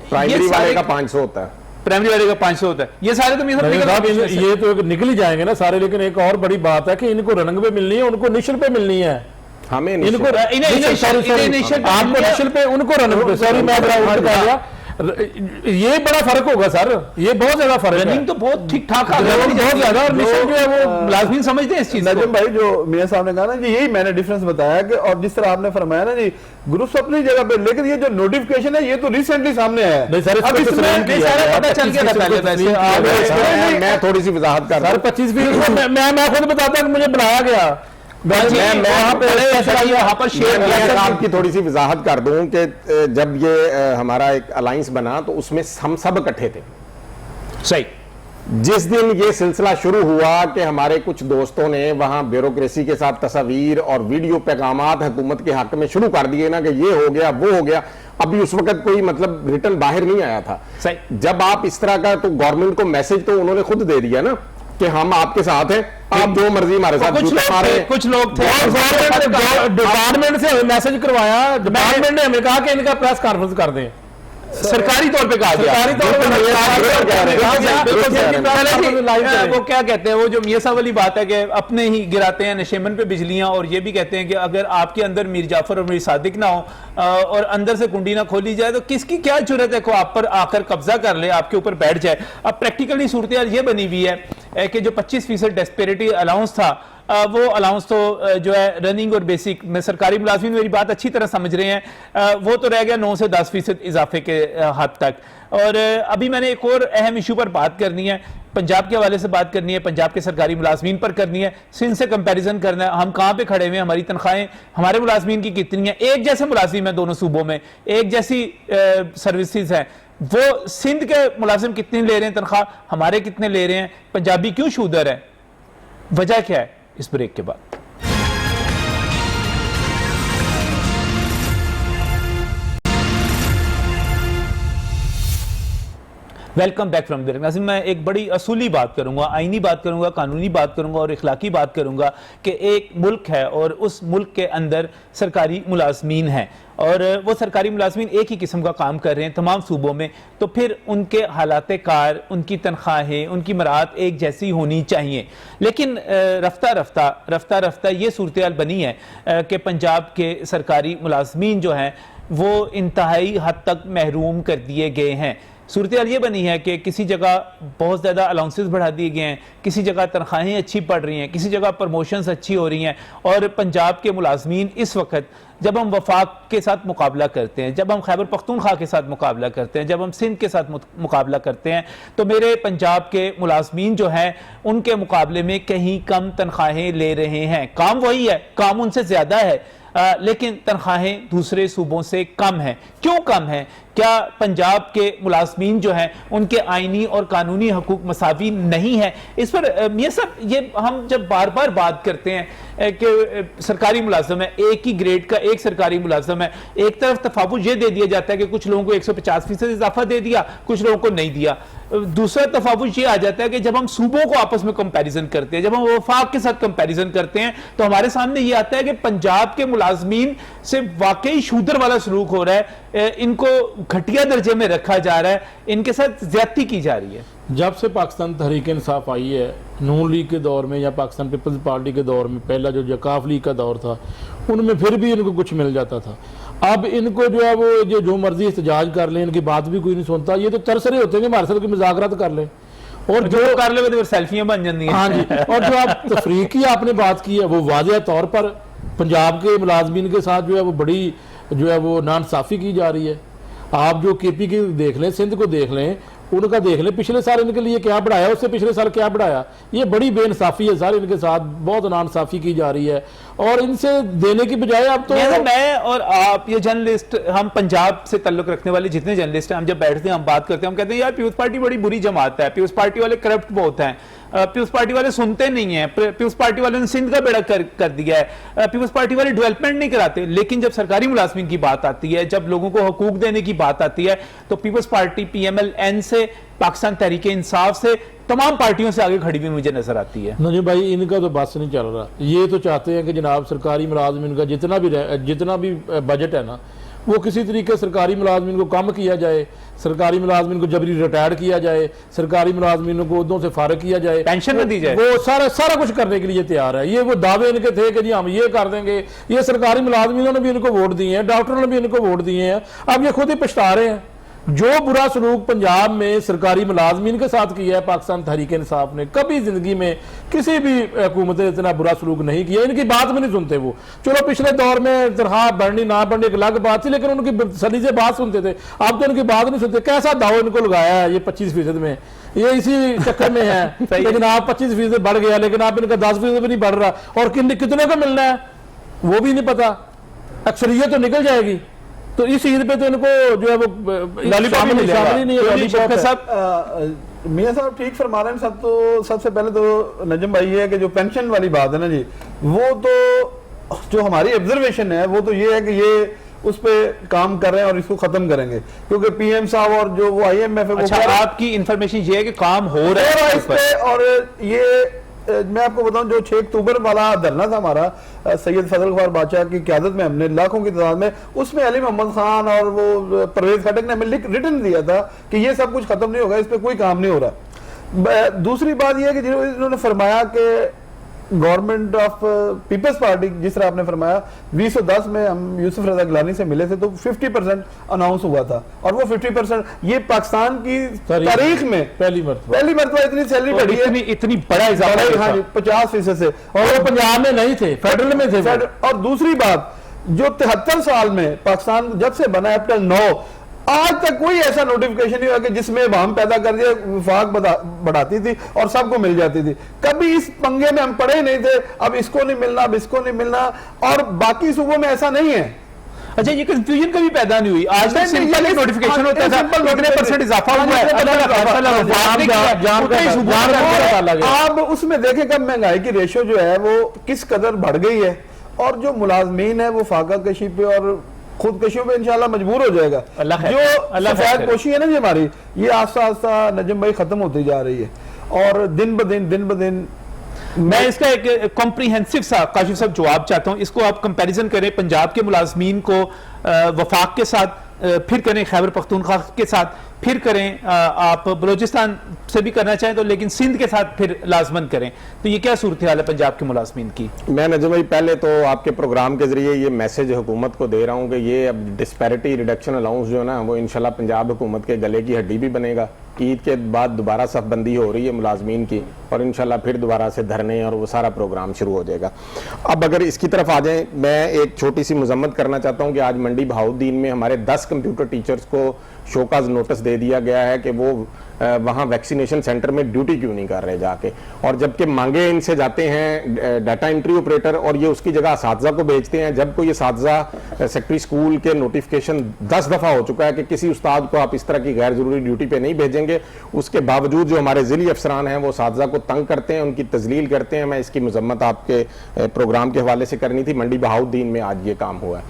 प्राइमरी वाले का 500 होता है, प्राइमरी वाले का 500 होता है। ये सारे तो ये तो निकल ही जाएंगे ना सारे, लेकिन एक और बड़ी बात है कि इनको रंग पे मिलनी है, उनको निशल पे मिलनी है, हमें इनको इनिशियल आपको निशल पे, उनको रंग पे, सॉरी मैं उल्टा कह दिया, ये बड़ा फर्क होगा सर, ये बहुत ज्यादा फर्क है। रनिंग तो बहुत ठीक ठाक बहुत ज्यादा, और निशल जो है वो मुलाजमीन समझते हैं इस चीज नजम को। भाई जो मियां साहब ने कहा ना जी, यही मैंने डिफरेंस बताया कि, और जिस तरह आपने फरमाया ना जी, ग्रुप्स अपनी जगह पे, लेकिन ये जो नोटिफिकेशन है ये तो रिसेंटली सामने है। नहीं सर, अब इसमें सारा पता चल गया था पहले। मैं थोड़ी सी वजाहत कर सर 25% मैं खुद बताता हूँ, मुझे बुलाया गया, वहां पर शेयर आपकी थोड़ी सी वजाहत कर दूं कि जब ये हमारा एक अलायंस बना तो उसमें हम सब इकट्ठे थे। सही। जिस दिन ये सिलसिला शुरू हुआ कि हमारे कुछ दोस्तों ने वहां ब्यूरोक्रेसी के साथ तस्वीर और वीडियो पैगामात हुकूमत के हक में शुरू कर दिए ना कि ये हो गया वो हो गया, अभी उस वक्त कोई मतलब रिटर्न बाहर नहीं आया था। सही। जब आप इस तरह का, तो गवर्नमेंट को मैसेज तो उन्होंने खुद दे दिया ना कि हम आपके साथ हैं, आप जो मर्जी हमारे साथ कुछ लोग थे डिपार्टमेंट से मैसेज करवाया, डिपार्टमेंट ने हमें कहा कि इनका प्रेस कॉन्फ्रेंस कर दें, सरकारी तौर पे कहा गया, सरकारी तौर पे वो क्या कहते हैं, वो जो मियां साहब वाली बात है कि अपने ही गिराते हैं नशेमन पे बिजलियां, और ये भी कहते हैं कि अगर आपके अंदर मीर जाफर और मीर सादिक ना हो और अंदर से कुंडी ना खोली जाए तो किसकी क्या जरूरत है को आप पर आकर कब्जा कर ले, आपके ऊपर बैठ जाए। अब प्रैक्टिकली सूरत हाल ये बनी हुई है कि जो 25% डेस्पेरिटी अलाउंस था, वो अलाउंस तो जो है रनिंग और बेसिक में सरकारी मुलाजमीन मेरी बात अच्छी तरह समझ रहे हैं, वो तो रह गया 9 से 10% इजाफे के हद तक। और अभी मैंने एक और अहम इशू पर बात करनी है, पंजाब के हवाले से बात करनी है, पंजाब के सरकारी मुलाजमीन पर करनी है, सिंध से कंपैरिजन करना है, हम कहाँ पे खड़े हुए हैं, हमारी तनख्वाहें हमारे मुलाजमीन की कितनी है, एक जैसे मुलाजिम है दोनों सूबों में, एक जैसी सर्विसेज हैं, वो सिंध के मुलाजिम कितनी ले रहे हैं तनख्वाह, हमारे कितने ले रहे हैं, पंजाबी क्यों शूदर है, वजह क्या है? इस ब्रेक के बाद वेलकम बैक फ्रॉम ब्रेक। नाज़रीन, मैं एक बड़ी असूली बात करूंगा, आईनी बात करूंगा, कानूनी बात करूंगा और इखलाकी बात करूंगा कि एक मुल्क है और उस मुल्क के अंदर सरकारी मुलाजमीन हैं और वो सरकारी मुलाजमीन एक ही किस्म का काम कर रहे हैं तमाम सूबों में, तो फिर उनके हालात कार, उनकी तनख्वाहें, उनकी मराहत एक जैसी होनी चाहिए। लेकिन रफ्ता रफ्ता ये सूरत हाल बनी है कि पंजाब के सरकारी मुलाजमीन जो हैं वो इंतहाई हद तक महरूम कर दिए गए हैं। सूरत हाल ये बनी है कि किसी जगह बहुत ज़्यादा अलाउंसेस बढ़ा दिए गए हैं, किसी जगह तनख्वाहें अच्छी पड़ रही हैं, किसी जगह प्रमोशंस अच्छी हो रही हैं, और पंजाब के मुलाजमीन इस वक्त जब हम वफाक के साथ मुकाबला करते हैं, जब हम खैबर पख्तूनख्वा के साथ मुकाबला करते हैं, जब हम सिंध के साथ मुकाबला करते हैं, तो मेरे पंजाब के मुलाजमीन जो हैं उनके मुकाबले में कहीं कम तनख्वाहें ले रहे हैं। काम वही है, काम उनसे ज़्यादा है, लेकिन तनख्वाहें दूसरे सूबों से कम हैं। क्यों कम हैं? क्या पंजाब के मुलाजमीन जो हैं उनके आइनी और कानूनी हकूक मसावी नहीं है? इस पर मियां साहब, ये हम जब बार बार बात करते हैं कि सरकारी मुलाजम है, एक ही ग्रेड का एक सरकारी मुलाजम है, एक तरफ तफावुत ये दे दिया जाता है कि कुछ लोगों को 150% इजाफा दे दिया, कुछ लोगों को नहीं दिया। दूसरा तफावुत ये आ जाता है कि जब हम सूबों को आपस में कंपैरिजन करते हैं, जब हम वफाक के साथ कंपैरिजन करते हैं, तो हमारे सामने ये आता है कि पंजाब के मुलाजमीन से वाकई शूदर वाला सलूक हो रहा है, इनको घटिया दर्जे में रखा जा रहा है, इनके साथ ज्यादती की जा रही है। जब से पाकिस्तान तहरीक इंसाफ आई है, नून लीग के दौर में या पाकिस्तान पीपल्स पार्टी के दौर में, पहला जो जकाफ लीग का दौर था, उनमें फिर भी इनको कुछ मिल जाता था। अब इनको जो है वो जो मर्जी एहतजाज कर लें, इनकी बात भी कोई नहीं सुनता, ये तो तरसरे होते हैं कि हमारे साथ कोई मुज़ाकरात कर लें, और जो कर ले तो सेल्फियां बन जाती हैं। हाँ जी, और जो आप तफरीक की आपने बात की है, वो वाज़ेह तौर पर पंजाब के मुलाजमीन के साथ जो है वो बड़ी जो है वो नाइंसाफ़ी की जा रही है। आप जो KP की देख लें, सिंध को देख लें, उनका देख लें, पिछले साल इनके लिए क्या बढ़ाया, उससे पिछले साल क्या बढ़ाया, ये बड़ी बेइंसाफ़ी है सर, इनके साथ बहुत नाइंसाफ़ी की जा रही है। और इनसे देने की बजाय अब तो मैं और आप ये जर्नलिस्ट, हम पंजाब से ताल्लुक रखने वाले जितने जर्नलिस्ट हैं, हम जब बैठते हैं हम बात करते हैं, हम कहते हैं यार पीपल्स पार्टी बड़ी बुरी जमात है, पीपल्स पार्टी वाले करप्ट बहुत हैं, पीपल्स पार्टी वाले सुनते नहीं हैं, पीपल्स पार्टी वाले ने सिंध का बेड़ा कर दिया है, पीपल्स पार्टी वाले डेवलपमेंट नहीं कराते। लेकिन जब सरकारी मुलाजमीन की बात आती है, जब लोगों को हकूक देने की बात आती है, तो पीपल्स पार्टी PMLN से, पाकिस्तान तहरीक इंसाफ से, तमाम पार्टियों से आगे खड़ी हुई मुझे नजर आती है। नहीं भाई, इनका तो बस नहीं चल रहा। ये तो चाहते हैं कि जनाब सरकारी मुलाजमीन का जितना भी बजट है ना, वो किसी तरीके सरकारी मुलाजमीन को कम किया जाए, सरकारी मुलाजमीन को जबरी रिटायर किया जाए, सरकारी मुलाजमीनों को उहदों से फारग किया जाए, पेंशन न दी जाए, वो सारा कुछ करने के लिए तैयार है। ये वो दावे इनके थे कि जी हम ये कर देंगे। ये सरकारी मुलाजमीनों ने भी इनको वोट दिए हैं, डॉक्टरों ने भी इनको वोट दिए हैं, अब ये खुद ही पछता रहे हैं। जो बुरा सलूक पंजाब में सरकारी मुलाजमीन के साथ किया है पाकिस्तान तहरीक इंसाफ ने, कभी जिंदगी में किसी भी हुकूमत ने इतना बुरा सलूक नहीं किया। इनकी बात भी नहीं सुनते वो। चलो पिछले दौर में तनख्वाह बढ़नी ना बढ़नी एक अलग बात थी, लेकिन उनकी सदी से बात सुनते थे। अब तो उनकी बात नहीं सुनते। कैसा दाव इनको लगाया है ये 25% में, ये इसी चक्कर में है। लेकिन आप 25% बढ़ गया, लेकिन आप इनका 10% भी नहीं बढ़ रहा, और कितने को मिलना है वो भी नहीं पता। अक्सरियत तो निकल जाएगी, तो इस ईद पे तो इनको जो है वो लॉलीपॉप नहीं है। मियां साहब ठीक फरमा रहे हैं। सबसे पहले तो नजम भाई ये है कि जो पेंशन वाली बात है ना जी, वो तो जो हमारी ऑब्जर्वेशन है वो तो ये है कि ये उस पे काम कर रहे हैं और इसको खत्म करेंगे, क्योंकि PM साहब और जो वो IMF है, अच्छा, आपकी इंफॉर्मेशन ये है कि काम हो रहा है इस पे। और ये मैं आपको बताऊं, जो 6 अक्टूबर वाला धरना था हमारा सैयद फजल गफार बादशाह की क़यादत में, हमने लाखों की तादाद में, उसमें अली मोहम्मद खान और वो परवेज खटक ने हमें रिटर्न दिया था कि ये सब कुछ खत्म नहीं होगा, इस पे कोई काम नहीं हो रहा। दूसरी बात यह है कि इन्होंने फरमाया कि गवर्नमेंट ऑफ पीपल्स पार्टी, जिस तरह आपने फरमाया 2010 में हम यूसुफ रजा गिलानी से मिले थे तो 50% अनाउंस हुआ था, और वो 50% ये पाकिस्तान की तारीख में पहली मरतबा इतनी सैलरी बढ़ी है, इतनी बड़ा इजाफा। हाँ जी, 50% से, और वो पंजाब में नहीं थे, फेडरल में थे। और दूसरी बात, जो 73 साल में पाकिस्तान जब से बना है, 9 आज तक कोई ऐसा नोटिफिकेशन नहीं हुआ कि जिसमें हम पैदा कर दिया, वफाक बढ़ाती थी और सबको मिल जाती थी। कभी इस पंगे में हम पड़े नहीं थे, अब इसको नहीं मिलना, अब इसको नहीं मिलना, और बाकी सूबों में ऐसा नहीं है। अच्छा, ये कंफ्यूजन कभी पैदा नहीं हुई। आज तक सिंपल एक नोटिफिकेशन होता था, कितने % इजाफा हुआ है, अब उसमें देखें कब महंगाई की रेशो जो है वो किस कदर बढ़ गई है, और जो मुलाजमीन है वो फाका कशी पे और खुदकशियों पे इंशाल्लाह मजबूर हो जाएगा। जो सफायत पोशी है ना जी हमारी, ये आस्ता आस्ता नजम भाई खत्म होती जा रही है, और दिन ब दिन मैं इसका एक कॉम्प्रिहेंसिव सा काशिफ साहब जवाब चाहता हूं। इसको आप कंपैरिजन करें पंजाब के मुलाजमीन को वफाक के साथ, फिर करें खैबर पख्तूनख्वा के साथ, फिर करें आप बलोचिस्तान से भी करना चाहें तो, लेकिन सिंध के साथ फिर लाजमन करें, तो ये क्या सूरत हाल है पंजाब के मुलाजमीन की? मैं नजम भाई पहले तो आपके प्रोग्राम के जरिए ये मैसेज हुकूमत को दे रहा हूँ कि ये अब डिस्पैरिटी रिडक्शन अलाउंस जो है ना, वो इंशाल्लाह पंजाब हुकूमत के गले की हड्डी भी बनेगा। ईद के बाद दोबारा सफबंदी हो रही है मुलाजमीन की, और इंशाल्लाह फिर दोबारा से धरने और वो सारा प्रोग्राम शुरू हो जाएगा। अब अगर इसकी तरफ आ जाएं, मैं एक छोटी सी मजम्मत करना चाहता हूँ कि आज मंडी बहाउद्दीन में हमारे 10 कंप्यूटर टीचर्स को शोकाज नोटिस दे दिया गया है कि वो वहाँ वैक्सीनेशन सेंटर में ड्यूटी क्यों नहीं कर रहे जाके, और जबकि मांगे इनसे जाते हैं डाटा एंट्री ऑपरेटर, और ये उसकी जगह असातिज़ा को भेजते हैं। जब कोई असातिज़ा सेक्रेटरी स्कूल के नोटिफिकेशन 10 दफ़ा हो चुका है कि किसी उस्ताद को आप इस तरह की गैर ज़रूरी ड्यूटी पे नहीं भेजेंगे, उसके बावजूद जो हमारे ज़िली अफसरान हैं वो असातिज़ा को तंग करते हैं, उनकी तजलील करते हैं। मैं इसकी मजम्मत आपके प्रोग्राम के हवाले से करनी थी। मंडी बहाउद्दीन में आज ये काम हुआ है।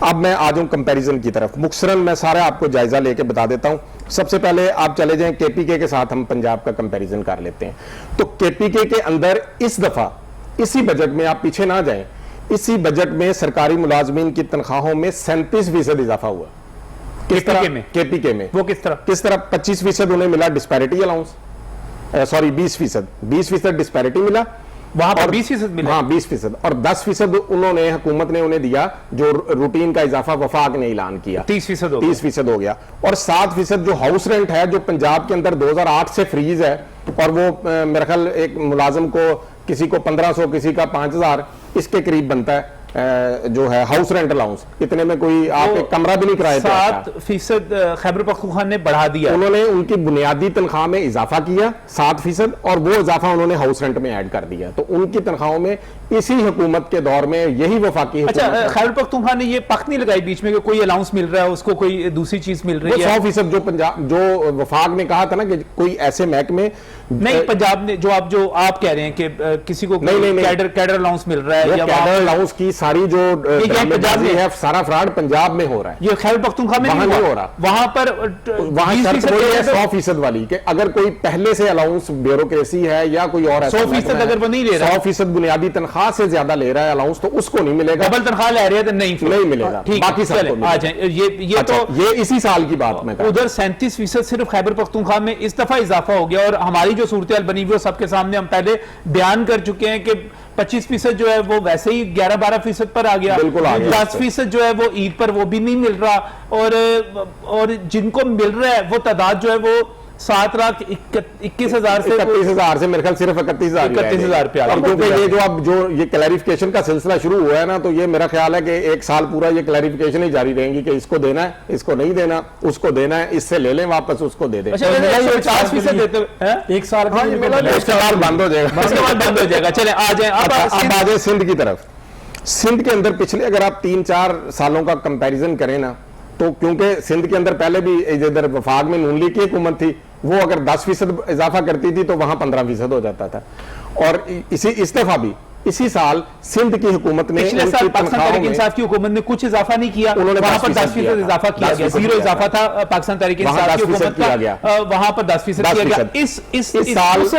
अब मैं आ जाऊँ कंपेरिजन की तरफ, मुख्तसरन मैं सारा आपको जायजा लेके बता देता हूँ। सबसे पहले आप चले जाएं KPK के साथ, हम पंजाब का कंपैरिजन कर लेते हैं। तो KPK के अंदर इस दफा इसी बजट में, आप पीछे ना जाएं, इसी बजट में सरकारी मुलाजमीन की तनख्वाहों में 37% इजाफा हुआ। किस तरह में? KPK में वो किस तरह 25% उन्हें मिला डिस्पैरिटी अलाउंस, सॉरी 20% डिस्पैरिटी मिला वहां पर 20% मिला। हाँ 20%, और 10% उन्होंने हुकूमत ने उन्हें दिया जो रूटीन का इजाफा वफाक ने ऐलान किया, 30% हो गया। और 7% जो हाउस रेंट है, जो पंजाब के अंदर 2008 से फ्रीज है, और वो मेरे ख्याल एक मुलाजिम को किसी को 1500 किसी का 5000 इसके करीब बनता है जो है हाउस रेंट अलाउंस। इतने में कोई आप एक कमरा भी नहीं किराए पे। 7% खैबर पख्तूनख्वा ने बढ़ा दिया, उन्होंने उनकी बुनियादी तनख्वाह में इजाफा किया 7%, और वो इजाफा उन्होंने हाउस रेंट में ऐड कर दिया। तो उनकी तनख्वाहों में इसी हुकूमत के दौर में यही वफाकी अच्छा, हुकूमत है। खैबर पख्तूनख्वा ने ये पख्त नहीं लगाई बीच में कि कोई अलाउंस मिल रहा है उसको कोई दूसरी चीज मिल रही है? 100% जो पंजाब जो वफाक ने कहा था ना कि कोई ऐसे महकमे नहीं, पंजाब ने जो आप कह रहे हैं कि किसी को नहीं। कैडर अलाउंस मिल रहा है या कैडर अलाउंस की सारी जो पंजाब में है, सारा फ्रॉड पंजाब में हो रहा है, ये खैबर पख्तूनख्वा में वहां नहीं हो रहा। वहां पर वहां शर्त वही है 100% वाली कि अगर कोई पहले से अलाउंस ब्यूरोक्रेसी है या कोई और 100% अगर वो नहीं ले रहा, 100% बुनियादी तनख्वाह से ज्यादा ले रहा है अलाउंस, तो उसको नहीं मिलेगा। डबल तनख्वाह ले रहे हैं तो नहीं मिलेगा। ठीक, बाकी सबको आ जाए। ये तो ये इसी साल की बात में उधर 37% सिर्फ खैबर पख्तूनख्वा में इस दफा इजाफा हो गया, और हमारी जो सूरत बनी हुई सबके सामने हम पहले बयान कर चुके हैं कि 25% जो है वो वैसे ही 11-12% पर आ गया, बिल्कुल आ गया। 10% जो है वो ईद पर वो भी नहीं मिल रहा, और जिनको मिल रहा है वो तादाद जो है वो 7,21,000 से 31,000 से मेरे ख्याल सिर्फ 31,000 पे आ गया। और क्योंकि ये जो अब जो ये क्लैरिफिकेशन का सिलसिला शुरू हुआ है ना, तो ये मेरा ख्याल है कि एक साल पूरा ये क्लैरिफिकेशन ही जारी रहेंगी कि इसको देना है, इसको नहीं देना, उसको देना है, इससे ले लें वापस, उसको दे दें। 50% देते हुए एक साल हाँ, ये मेरा उसके बाद बंद हो जाएगा। उसके बाद बंद हो जाएगा। चले आ जाए अब आ जाए सिंध की तरफ। सिंध के अंदर पिछले अगर आप 3-4 सालों का कंपैरिजन करें ना, तो क्योंकि सिंध के अंदर पहले भी इधर वफाक में नून लीग की हुकूमत थी, वो अगर 10% इजाफा करती थी तो वहां 15% हो जाता था। और इस दफा भी इसी साल सिंध की हुकूमत ने पिछले साल पाकिस्तान तहरीक इंसाफ की हुकूमत ने कुछ इजाफा नहीं किया, उन्होंने वहां पर 10% इजाफा किया गया, 0 इजाफा था पाकिस्तान तहरीक इंसाफ की हुकूमत का, वहां पर 10% किया गया। इस साल वफाकी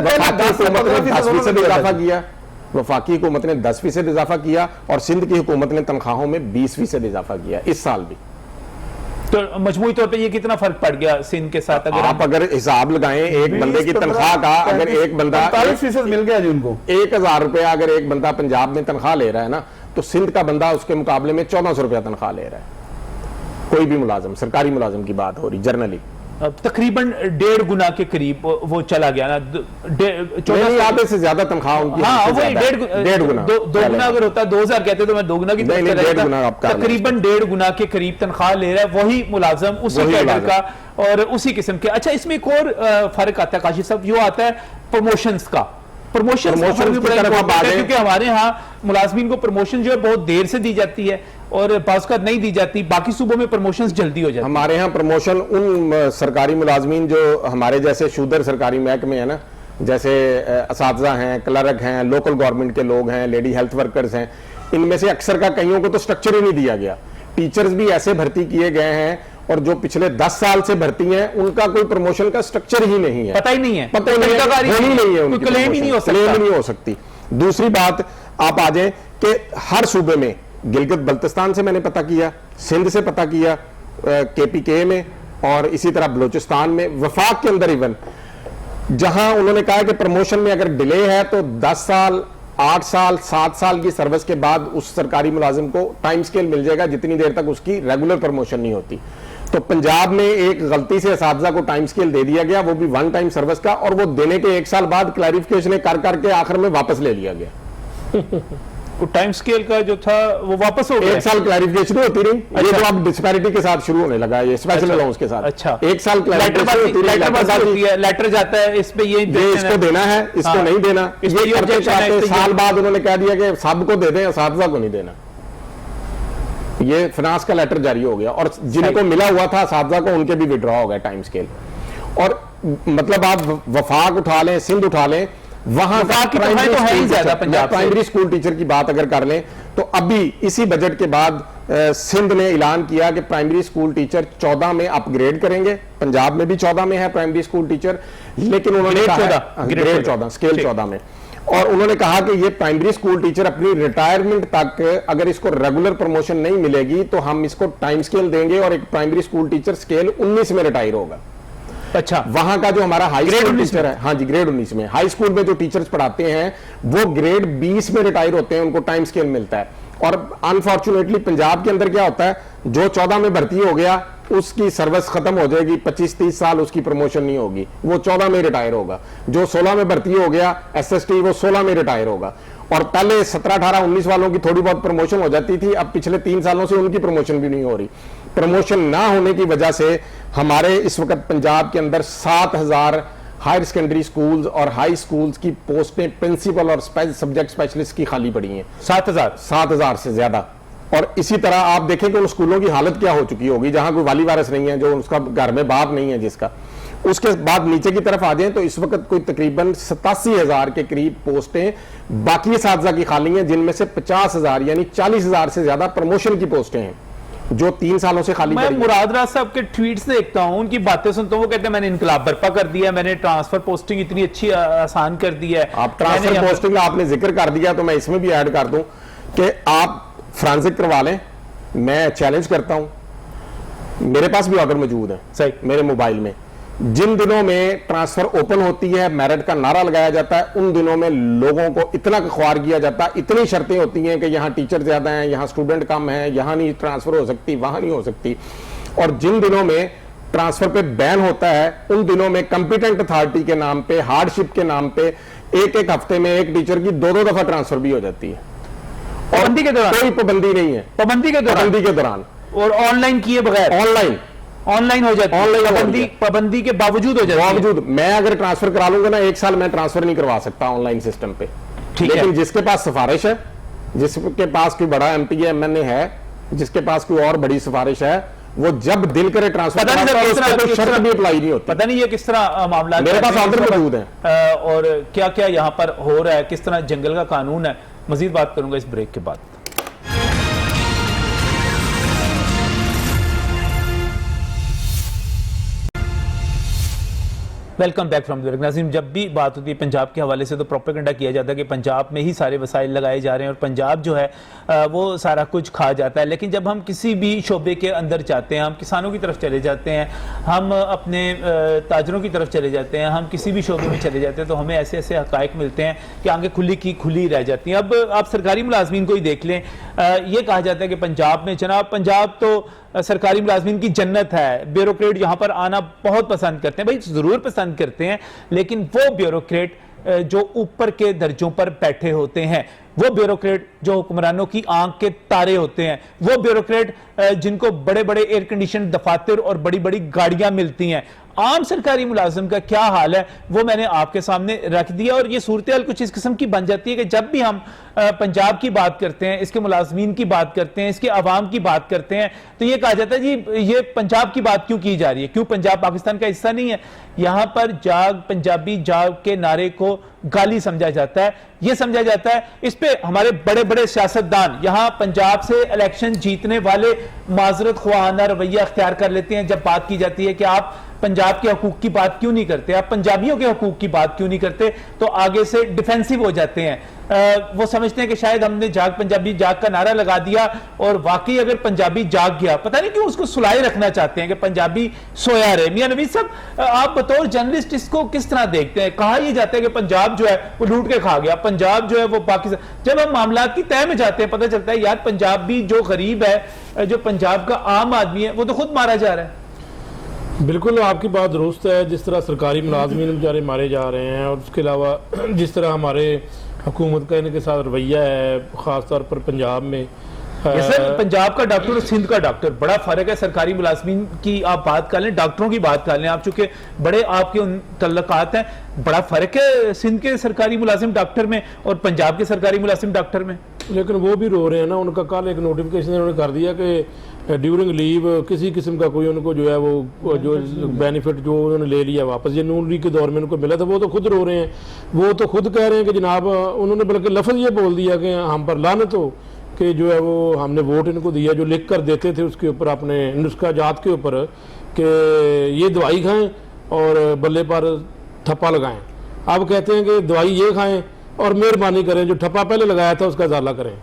हुकूमत ने 10% इजाफा किया, वफाकी हुकूमत ने 10% इजाफा किया, और सिंध की हुकूमत ने तनख्वाहों में 20% इजाफा किया इस साल भी। तो मजमूई तौर पे ये कितना फर्क पड़ गया सिंध के साथ? अगर आप अगर हिसाब लगाएं एक बंदे की तनख्वाह का, अगर एक बंदा 45% मिल गया जी उनको, 1,000 रुपया अगर एक बंदा पंजाब में तनख्वाह ले रहा है ना, तो सिंध का बंदा उसके मुकाबले में 1,400 रुपया तनख्वाह ले रहा है। कोई भी मुलाजिम, सरकारी मुलाजिम की बात हो रही, जर्नली तकरीबन 1.5 गुना के करीब वो चला गया ना, 14 आधे से ज्यादा तनख्वाह उनकी। हाँ, वही 1.5 गुना, 2 गुना अगर होता 2,000 कहते तो मैं 2 गुना की तकरीबन 1.5 गुना के करीब तनख्वाह ले रहा है वही मुलाजम, उसी कैडर का और उसी किस्म के। अच्छा, इसमें एक और फर्क आता है काशिफ साहब, यो आता है प्रमोशंस का। प्रमोशन क्योंकि हमारे यहाँ मुलाजमीन को प्रमोशन जो है बहुत देर से दी जाती है और बाज़ नहीं दी जाती, बाकी सूबों में प्रमोशंस जल्दी हो जाती है। हमारे यहाँ प्रमोशन उन सरकारी मुलाजमीन जो हमारे जैसे शूदर सरकारी महकमे है ना, जैसे असातिज़ा हैं, क्लर्क हैं, लोकल गवर्नमेंट के लोग हैं, लेडी हेल्थ वर्कर्स हैं, इनमें से अक्सर का कईयों को तो स्ट्रक्चर ही नहीं दिया गया। टीचर्स भी ऐसे भर्ती किए गए हैं और जो पिछले 10 साल से भर्ती हैं उनका कोई प्रमोशन का स्ट्रक्चर ही नहीं है, पता ही नहीं है, पता ही नहीं है, उनकी क्लेम ही नहीं हो सकती। दूसरी बात आप आ जाए कि हर सूबे में, गिलगित बल्तिस्तान से मैंने पता किया, सिंध से पता किया, KPK में, और इसी तरह बलूचिस्तान में, वफाक के अंदर इवन, जहां उन्होंने कहा कि प्रमोशन में अगर डिले है तो 10 साल 8 साल 7 साल की सर्विस के बाद उस सरकारी मुलाजिम को टाइम स्केल मिल जाएगा जितनी देर तक उसकी रेगुलर प्रमोशन नहीं होती। तो पंजाब में एक गलती से असातिज़ा को टाइम स्केल दे दिया गया, वो भी 1 टाइम सर्विस का, और वो देने के 1 साल बाद क्लैरिफिकेशन करके आखिर में वापस ले लिया गया। वो टाइम स्केल का जो था वो वापस हो गया। 1 साल क्लैरिफिकेशन होती नहीं। अच्छा। ये तो अब डिस्पैरिटी के साथ शुरू होने लगा है, ये स्पेशल अलाउंस के साथ। अच्छा, 1 साल लेटर जाता है, इस पे ये इसको देना है, इसको नहीं देना, साल बाद उन्होंने कह दिया कि सबको दे दें, असातिज़ा को नहीं देना। ये फिनांस का लेटर जारी हो गया, और जिनको मिला हुआ था असातिज़ा को, उनके भी विड्रॉ हो गया टाइम स्केल। और मतलब आप वफाक उठा लें, सिंध उठा लें, वहां प्राइमरी स्कूल टीचर की बात अगर कर लें तो अभी इसी बजट के बाद सिंध ने ऐलान किया कि प्राइमरी स्कूल टीचर 14 में अपग्रेड करेंगे। पंजाब में भी 14 में है प्राइमरी स्कूल टीचर, लेकिन उन्होंने ग्रेड 14 स्केल 14 में, और उन्होंने कहा कि ये प्राइमरी स्कूल टीचर अपनी रिटायरमेंट तक अगर इसको रेगुलर प्रमोशन नहीं मिलेगी तो हम इसको टाइम स्केल देंगे, और एक प्राइमरी स्कूल टीचर स्केल 19 में रिटायर होगा। अच्छा, वहां का जो हमारा हाई स्कूल टीचर है, हाँ जी, ग्रेड 19 में, हाई स्कूल में जो टीचर्स पढ़ाते हैं वो ग्रेड 20 में रिटायर होते हैं, उनको टाइम स्केल मिलता है। और अनफॉर्चुनेटली पंजाब के अंदर क्या होता है, जो 14 में भर्ती हो गया उसकी सर्विस खत्म हो जाएगी, 25-30 साल उसकी प्रमोशन नहीं होगी, वो 14 में रिटायर होगा। जो 16 में भर्ती हो गया SST, वो 16 में रिटायर होगा। और पहले 17, 18, 19 वालों की थोड़ी बहुत प्रमोशन हो जाती थी, अब पिछले 3 सालों से उनकी प्रमोशन भी नहीं हो रही। प्रमोशन ना होने की वजह से हमारे इस वक्त पंजाब के अंदर 7,000 हायर सेकेंडरी स्कूल्स और हाई स्कूल्स की पोस्टें प्रिंसिपल और सब्जेक्ट स्पेशलिस्ट की खाली पड़ी हैं 7,000 से ज्यादा। और इसी तरह आप देखें कि उन स्कूलों की हालत क्या हो चुकी होगी जहां कोई वाली वारिस नहीं है, जो उसका घर में बाप नहीं है जिसका। उसके बाद नीचे की तरफ आ जाएं तो इस वक्त कोई तकरीबन 87,000 के करीब पोस्टें बाकी साथीज़ा की खाली हैं, जिनमें से 50,000 यानी 40,000 से ज्यादा प्रमोशन की पोस्टें हैं जो 3 सालों से खाली। मैं मुराद राज साहब के ट्वीट्स देखता हूं, उनकी बातें सुनता हूं, वो कहते हैं मैंने इनकलाब बर्पा कर दिया, मैंने ट्रांसफर पोस्टिंग इतनी अच्छी आसान कर दी है। आप ट्रांसफर पोस्टिंग का आपने जिक्र कर दिया तो मैं इसमें भी ऐड कर दूं कि आप फ्रांसिक करवा लें, मैं चैलेंज करता हूं, मेरे पास भी ऑर्डर मौजूद है सही मेरे मोबाइल में। जिन दिनों में ट्रांसफर ओपन होती है, मेरिट का नारा लगाया जाता है, उन दिनों में लोगों को इतना ख्वार किया जाता है, इतनी शर्तें होती हैं कि यहाँ टीचर ज्यादा हैं, यहाँ स्टूडेंट कम है, यहाँ नहीं ट्रांसफर हो सकती, वहां नहीं हो सकती। और जिन दिनों में ट्रांसफर पे बैन होता है, उन दिनों में कंपिटेंट अथॉरिटी के नाम पे, हार्डशिप के नाम पे एक हफ्ते में एक टीचर की 2-2 दफा ट्रांसफर भी हो जाती है। पाबंदी के दौरान कोई पाबंदी नहीं है, पाबंदी के दौरान और ऑनलाइन किए बगैर ऑनलाइन हो जाती है, पाबंदी के बावजूद हो जाती है। मैं अगर ट्रांसफर करा लूंगा ना 1 साल मैं ट्रांसफर नहीं करवा सकता ऑनलाइन सिस्टम पे। लेकिन जिसके पास सिफारिश है, जिसके पास कोई बड़ा एमपी है, एमएनए है, जिसके पास कोई और बड़ी सिफारिश है, वो जब दिल करे ट्रांसफर शर्त भी अप्लाई नहीं होती। पता नहीं ये किस तरह मामला, मेरे पास ऑर्डर मौजूद है और क्या क्या यहाँ पर हो रहा है, किस तरह जंगल का कानून है। मजीद बात करूंगा इस ब्रेक के बाद। वेलकम बैक फ्रॉम द नाज़रीन। जब भी बात होती है पंजाब के हवाले से तो प्रोपेगेंडा किया जाता है कि पंजाब में ही सारे वसाइल लगाए जा रहे हैं और पंजाब जो है वो सारा कुछ खा जाता है। लेकिन जब हम किसी भी शोबे के अंदर जाते हैं, हम किसानों की तरफ चले जाते हैं, हम अपने ताजरों की तरफ चले जाते हैं, हम किसी भी शोबे में चले जाते हैं, तो हमें ऐसे ऐसे हकायक मिलते हैं कि आंखें खुली की खुली रह जाती हैं। अब आप सरकारी मुलाजमीन को ही देख लें, ये कहा जाता है कि पंजाब में जनाब, पंजाब तो सरकारी मुलाजमीन की जन्नत है, ब्यूरोक्रेट यहाँ पर आना बहुत पसंद करते हैं। भाई ज़रूर पसंद करते हैं, लेकिन वो ब्यूरोक्रेट जो ऊपर के दर्जों पर बैठे होते हैं, वो ब्यूरोक्रेट जो हुक्मरानों की आंख के तारे होते हैं, वो ब्यूरोक्रेट जिनको बड़े बड़े एयर कंडीशन दफातर और बड़ी बड़ी गाड़ियां मिलती हैं, आम सरकारी मुलाजिम का क्या हाल है वो मैंने आपके सामने रख दिया। और ये सूरत हाल कुछ इस किस्म की बन जाती है कि जब भी हम पंजाब की बात करते हैं, इसके मुलाजमीन की बात करते हैं, इसके अवाम की बात करते हैं, तो ये कहा जाता है जी ये पंजाब की बात क्यों की जा रही है, क्यों पंजाब पाकिस्तान का हिस्सा नहीं है। यहां पर जाग पंजाबी जाग के नारे को गाली समझा जाता है, यह समझा जाता है। इस पे हमारे बड़े बड़े सियासतदान यहां पंजाब से इलेक्शन जीतने वाले माजरत ख्वाहाना रवैया अख्तियार कर लेते हैं। जब बात की जाती है कि आप पंजाब के हकूक की बात क्यों नहीं करते, आप पंजाबियों के हकूक की बात क्यों नहीं करते, तो आगे से डिफेंसिव हो जाते हैं। वो समझते हैं कि शायद हमने जाग पंजाबी जाग का नारा लगा दिया और वाकई अगर पंजाबी जाग गया, पता नहीं क्यों उसको सुलाए रखना चाहते हैं कि पंजाबी सोया रहे। मियां नवीद साहब, आप बतौर जर्नलिस्ट इसको किस तरह देखते हैं? कहा यह जाता है कि पंजाब जो है वो लूट के खा गया, पंजाब जो है वो पाकिस्तान। जब हम मामला की तय में जाते हैं, पता चलता है यार पंजाबी जो गरीब है, जो पंजाब का आम आदमी है, वो तो खुद मारा जा रहा है। बिल्कुल आपकी बात दुरुस्त है। जिस तरह सरकारी मुलाजमीन बेचारे मारे जा रहे हैं और उसके अलावा जिस तरह हमारे हुकूमत का इनके साथ रवैया है, ख़ास तौर पर पंजाब में, सर पंजाब का डॉक्टर और सिंध का डॉक्टर बड़ा फर्क है। सरकारी मुलाजमीन की आप बात कर लें, डॉक्टरों की बात कर लें, आप चूंकि बड़े आपके उन तल्लकात हैं, बड़ा फर्क है सिंध के सरकारी मुलाजिम डॉक्टर में और पंजाब के सरकारी मुलाजिम डॉक्टर में। लेकिन वो भी रो रहे हैं ना। उनका कल एक नोटिफिकेशन उन्होंने कर दिया कि ड्यूरिंग लीव किसी किस्म का कोई उनको जो है वो जो बेनिफिट जो उन्होंने ले लिया वापस, ये नून लीग के दौर में उनको मिला था, वो तो खुद रो रहे हैं। वो तो खुद कह रहे हैं कि जनाब, उन्होंने बल्कि लफ्ज़ ये बोल दिया कि हम पर लानत हो कि जो है वो हमने वोट इनको दिया, जो लिख कर देते थे उसके ऊपर अपने नुस्खा जात के ऊपर कि ये दवाई खाएं और बल्ले पर ठप्पा लगाएं। अब कहते हैं कि दवाई ये खाएं और मेहरबानी करें जो ठप्पा पहले लगाया था उसका इजाला करें।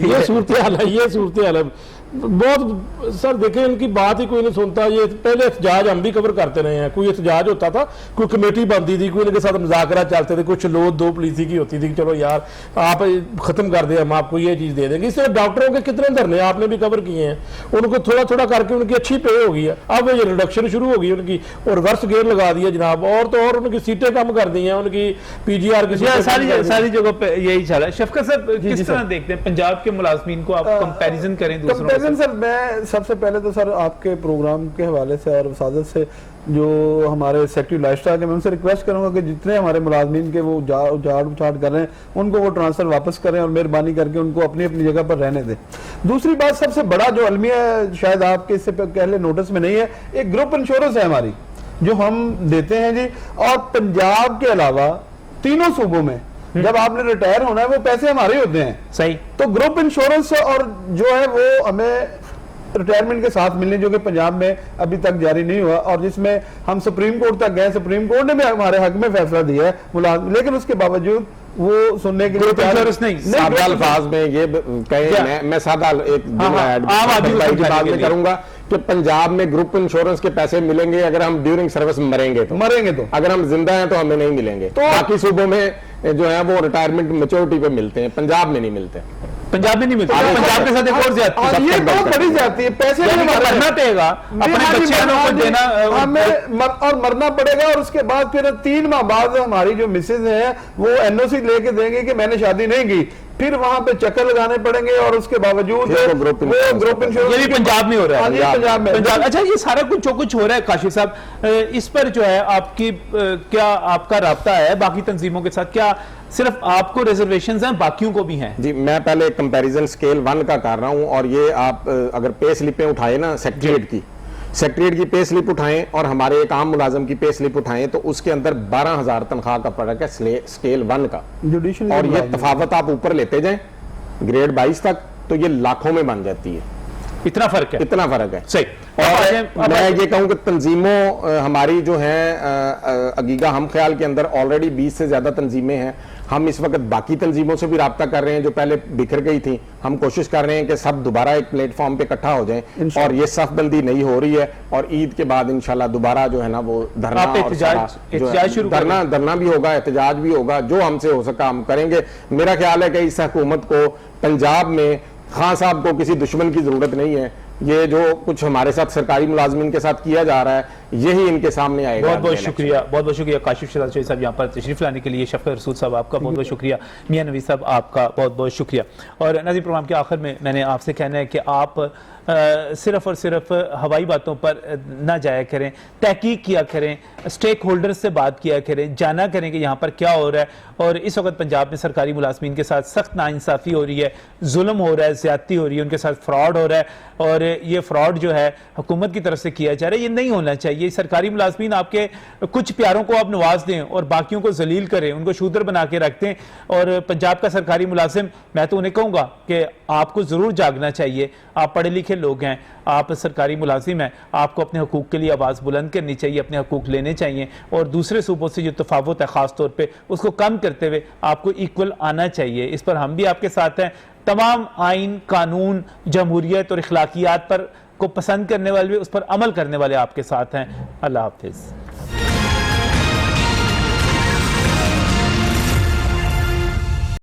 ये सूरत हाल है, ये सूरत हाल है। बहुत सर देखें, इनकी बात ही कोई नहीं सुनता। ये पहले एहतजाज हम भी कवर करते रहे हैं। कोई एहतजाज होता था, कोई कमेटी बनती थी, कोई इनके साथ मुज़ाकरा चलते थे, कुछ लोग दो पुलिसी की होती थी कि चलो यार आप खत्म कर दें, हम आपको ये चीज़ दे देंगे। इससे डॉक्टरों के कितने धरने आपने भी कवर किए हैं, उनको थोड़ा थोड़ा करके उनकी अच्छी पे हो गई है। अब ये रिडक्शन शुरू हो गई उनकी और रिवर्स गेयर लगा दिया जनाब, और तो और उनकी सीटें कम कर दी हैं, उनकी PGR की सारी जगह पे यही चल रहा है। शफकत साहब किस तरह देखते हैं पंजाब के मुलाजमीन को? आप कंपैरिजन करें दूसरों कंपैरिजन सर, मैं सबसे पहले तो सर आपके प्रोग्राम के हवाले से और वसादत से जो हमारे सेक्रेटरी लाइफस्टाइल के, मैं उनसे रिक्वेस्ट करूंगा कि जितने हमारे मुलाजमीन के वो झाड़ उछाड़ कर रहे हैं उनको वो ट्रांसफर वापस करें और मेहरबानी करके उनको अपनी अपनी जगह पर रहने दें। दूसरी बात, सबसे बड़ा जो अलमिया शायद आपके इससे पहले नोटिस में नहीं है, एक ग्रुप इंश्योरेंस है हमारी जो हम देते हैं जी, और पंजाब के अलावा तीनों सूबों में जब आपने रिटायर होना है वो पैसे हमारे ही होते हैं। सही। तो ग्रुप इंश्योरेंस और जो है वो हमें रिटायरमेंट के साथ मिलने, जो कि पंजाब में अभी तक जारी नहीं हुआ और जिसमें हम सुप्रीम कोर्ट तक गए, सुप्रीम कोर्ट ने भी हमारे हक में फैसला दिया है, लेकिन उसके बावजूद वो सुनने के लिए सादा अल्फाज में ये कहे, मैं सादा एक बात में करूंगा कि पंजाब में ग्रुप इंश्योरेंस के पैसे मिलेंगे अगर हम ड्यूरिंग सर्विस मरेंगे तो अगर हम जिंदा हैं तो हमें नहीं मिलेंगे। तो बाकी सूबों में जो है वो रिटायरमेंट मैच्योरिटी पे मिलते हैं, पंजाब में नहीं मिलते। पंजाब में नहीं मिलता, पंजाब के साथ एक और ज्यादती, ये बहुत बड़ी जाती है, पैसे मरना पड़ेगा, अपने बच्चों को देना, हमें और मरना पड़ेगा और उसके बाद फिर 3 माह बाद हमारी जो मिसेज है वो एनओसी लेके देंगे कि मैंने शादी नहीं की, फिर वहां पे चक्कर लगाने पड़ेंगे और उसके बावजूद वो ग्रुप इंश्योरेंस। ये भी पंजाब में हो रहा है, पंजाब में। अच्छा, ये सारा कुछ जो कुछ हो रहा है काशिफ साहब, इस पर जो है आपकी क्या आपका राब्ता है बाकी तंजीमों के साथ? क्या सिर्फ आपको रिजर्वेशंस हैं, बाकियों को भी हैं? जी, मैं पहले कंपैरिजन स्केल 1 का कर रहा हूं और ये आप अगर पे स्लिपें उठाए ना सेक्रेटरीट की पे स्लिप उठाएं और हमारे एक आम मुलाजम की पे स्लिप उठाएं तो उसके अंदर 12,000 तनख्वाह का फर्क है स्केल 1 का, और ये तफावत आप ऊपर लेते जाएं ग्रेड 22 तक तो ये लाखों में बन जाती है। इतना फर्क है? इतना फर्क है। सही। और मैं ये कहूं कि तंजीमों हमारी जो है अगीगा हम ख्याल के अंदर ऑलरेडी 20 से ज्यादा तंजीमें हैं। हम इस वक्त बाकी तंजीमों से भी राब्ता कर रहे हैं जो पहले बिखर गई थी। हम कोशिश कर रहे हैं कि सब दोबारा एक प्लेटफॉर्म पे इकट्ठा हो जाएं और ये सफबंदी नहीं हो रही है और ईद के बाद इंशाल्लाह दोबारा जो है ना वो धरना भी होगा, एहतजाज भी होगा, जो हमसे हो सका हम करेंगे। मेरा ख्याल है कि इस हुकूमत को पंजाब में खान साहब को किसी दुश्मन की जरूरत नहीं है। ये जो कुछ हमारे साथ सरकारी मुलाजमीन के साथ किया जा रहा है यही इनके सामने आएगा। बहुत बहुत शुक्रिया काशिफ शहजाद चौधरी साहब यहाँ पर तशरीफ लाने के लिए। शफकत रसूल साहब आपका बहुत बहुत शुक्रिया। मियां नवीद साहब आपका बहुत बहुत शुक्रिया। और नाज़रीन, प्रोग्राम के आखिर में मैंने आपसे कहना है कि आप सिर्फ और सिर्फ हवाई बातों पर ना जाया करें, तहकीक किया करें, स्टेक होल्डर्स से बात किया करें, जाना करें कि यहाँ पर क्या हो रहा है। और इस वक्त पंजाब में सरकारी मुलाजमीन के साथ सख्त नाइंसाफ़ी हो रही है, जुल्म हो रहा है, ज़्यादती हो रही है, उनके साथ फ्रॉड हो रहा है और ये फ्रॉड जो है हुकूमत की तरफ से किया जा रहा है, ये नहीं होना चाहिए। सरकारी मुलाजमीन आपके कुछ प्यारों को आप नवाज दें और बाकियों को जलील करें, उनको शूदर बना के रखते हैं। और पंजाब का सरकारी मुलाजिम, मैं तो उन्हें कहूँगा कि आपको ज़रूर जागना चाहिए। आप पढ़े लिखे लोग हैं, आप सरकारी मुलाजिम हैं, आपको अपने हकूक़ के लिए आवाज़ बुलंद करनी चाहिए, अपने हकूक़ लेने चाहिए और दूसरे सूबों से जो तफावत है ख़ास तौर पे उसको कम करते हुए आपको इक्वल आना चाहिए। इस पर हम भी आपके साथ हैं। तमाम आइन, कानून, जमहूरियत और इखलाकियात पर को पसंद करने वाले, उस पर अमल करने वाले आपके साथ हैं। अल्लाह हाफ़िज़।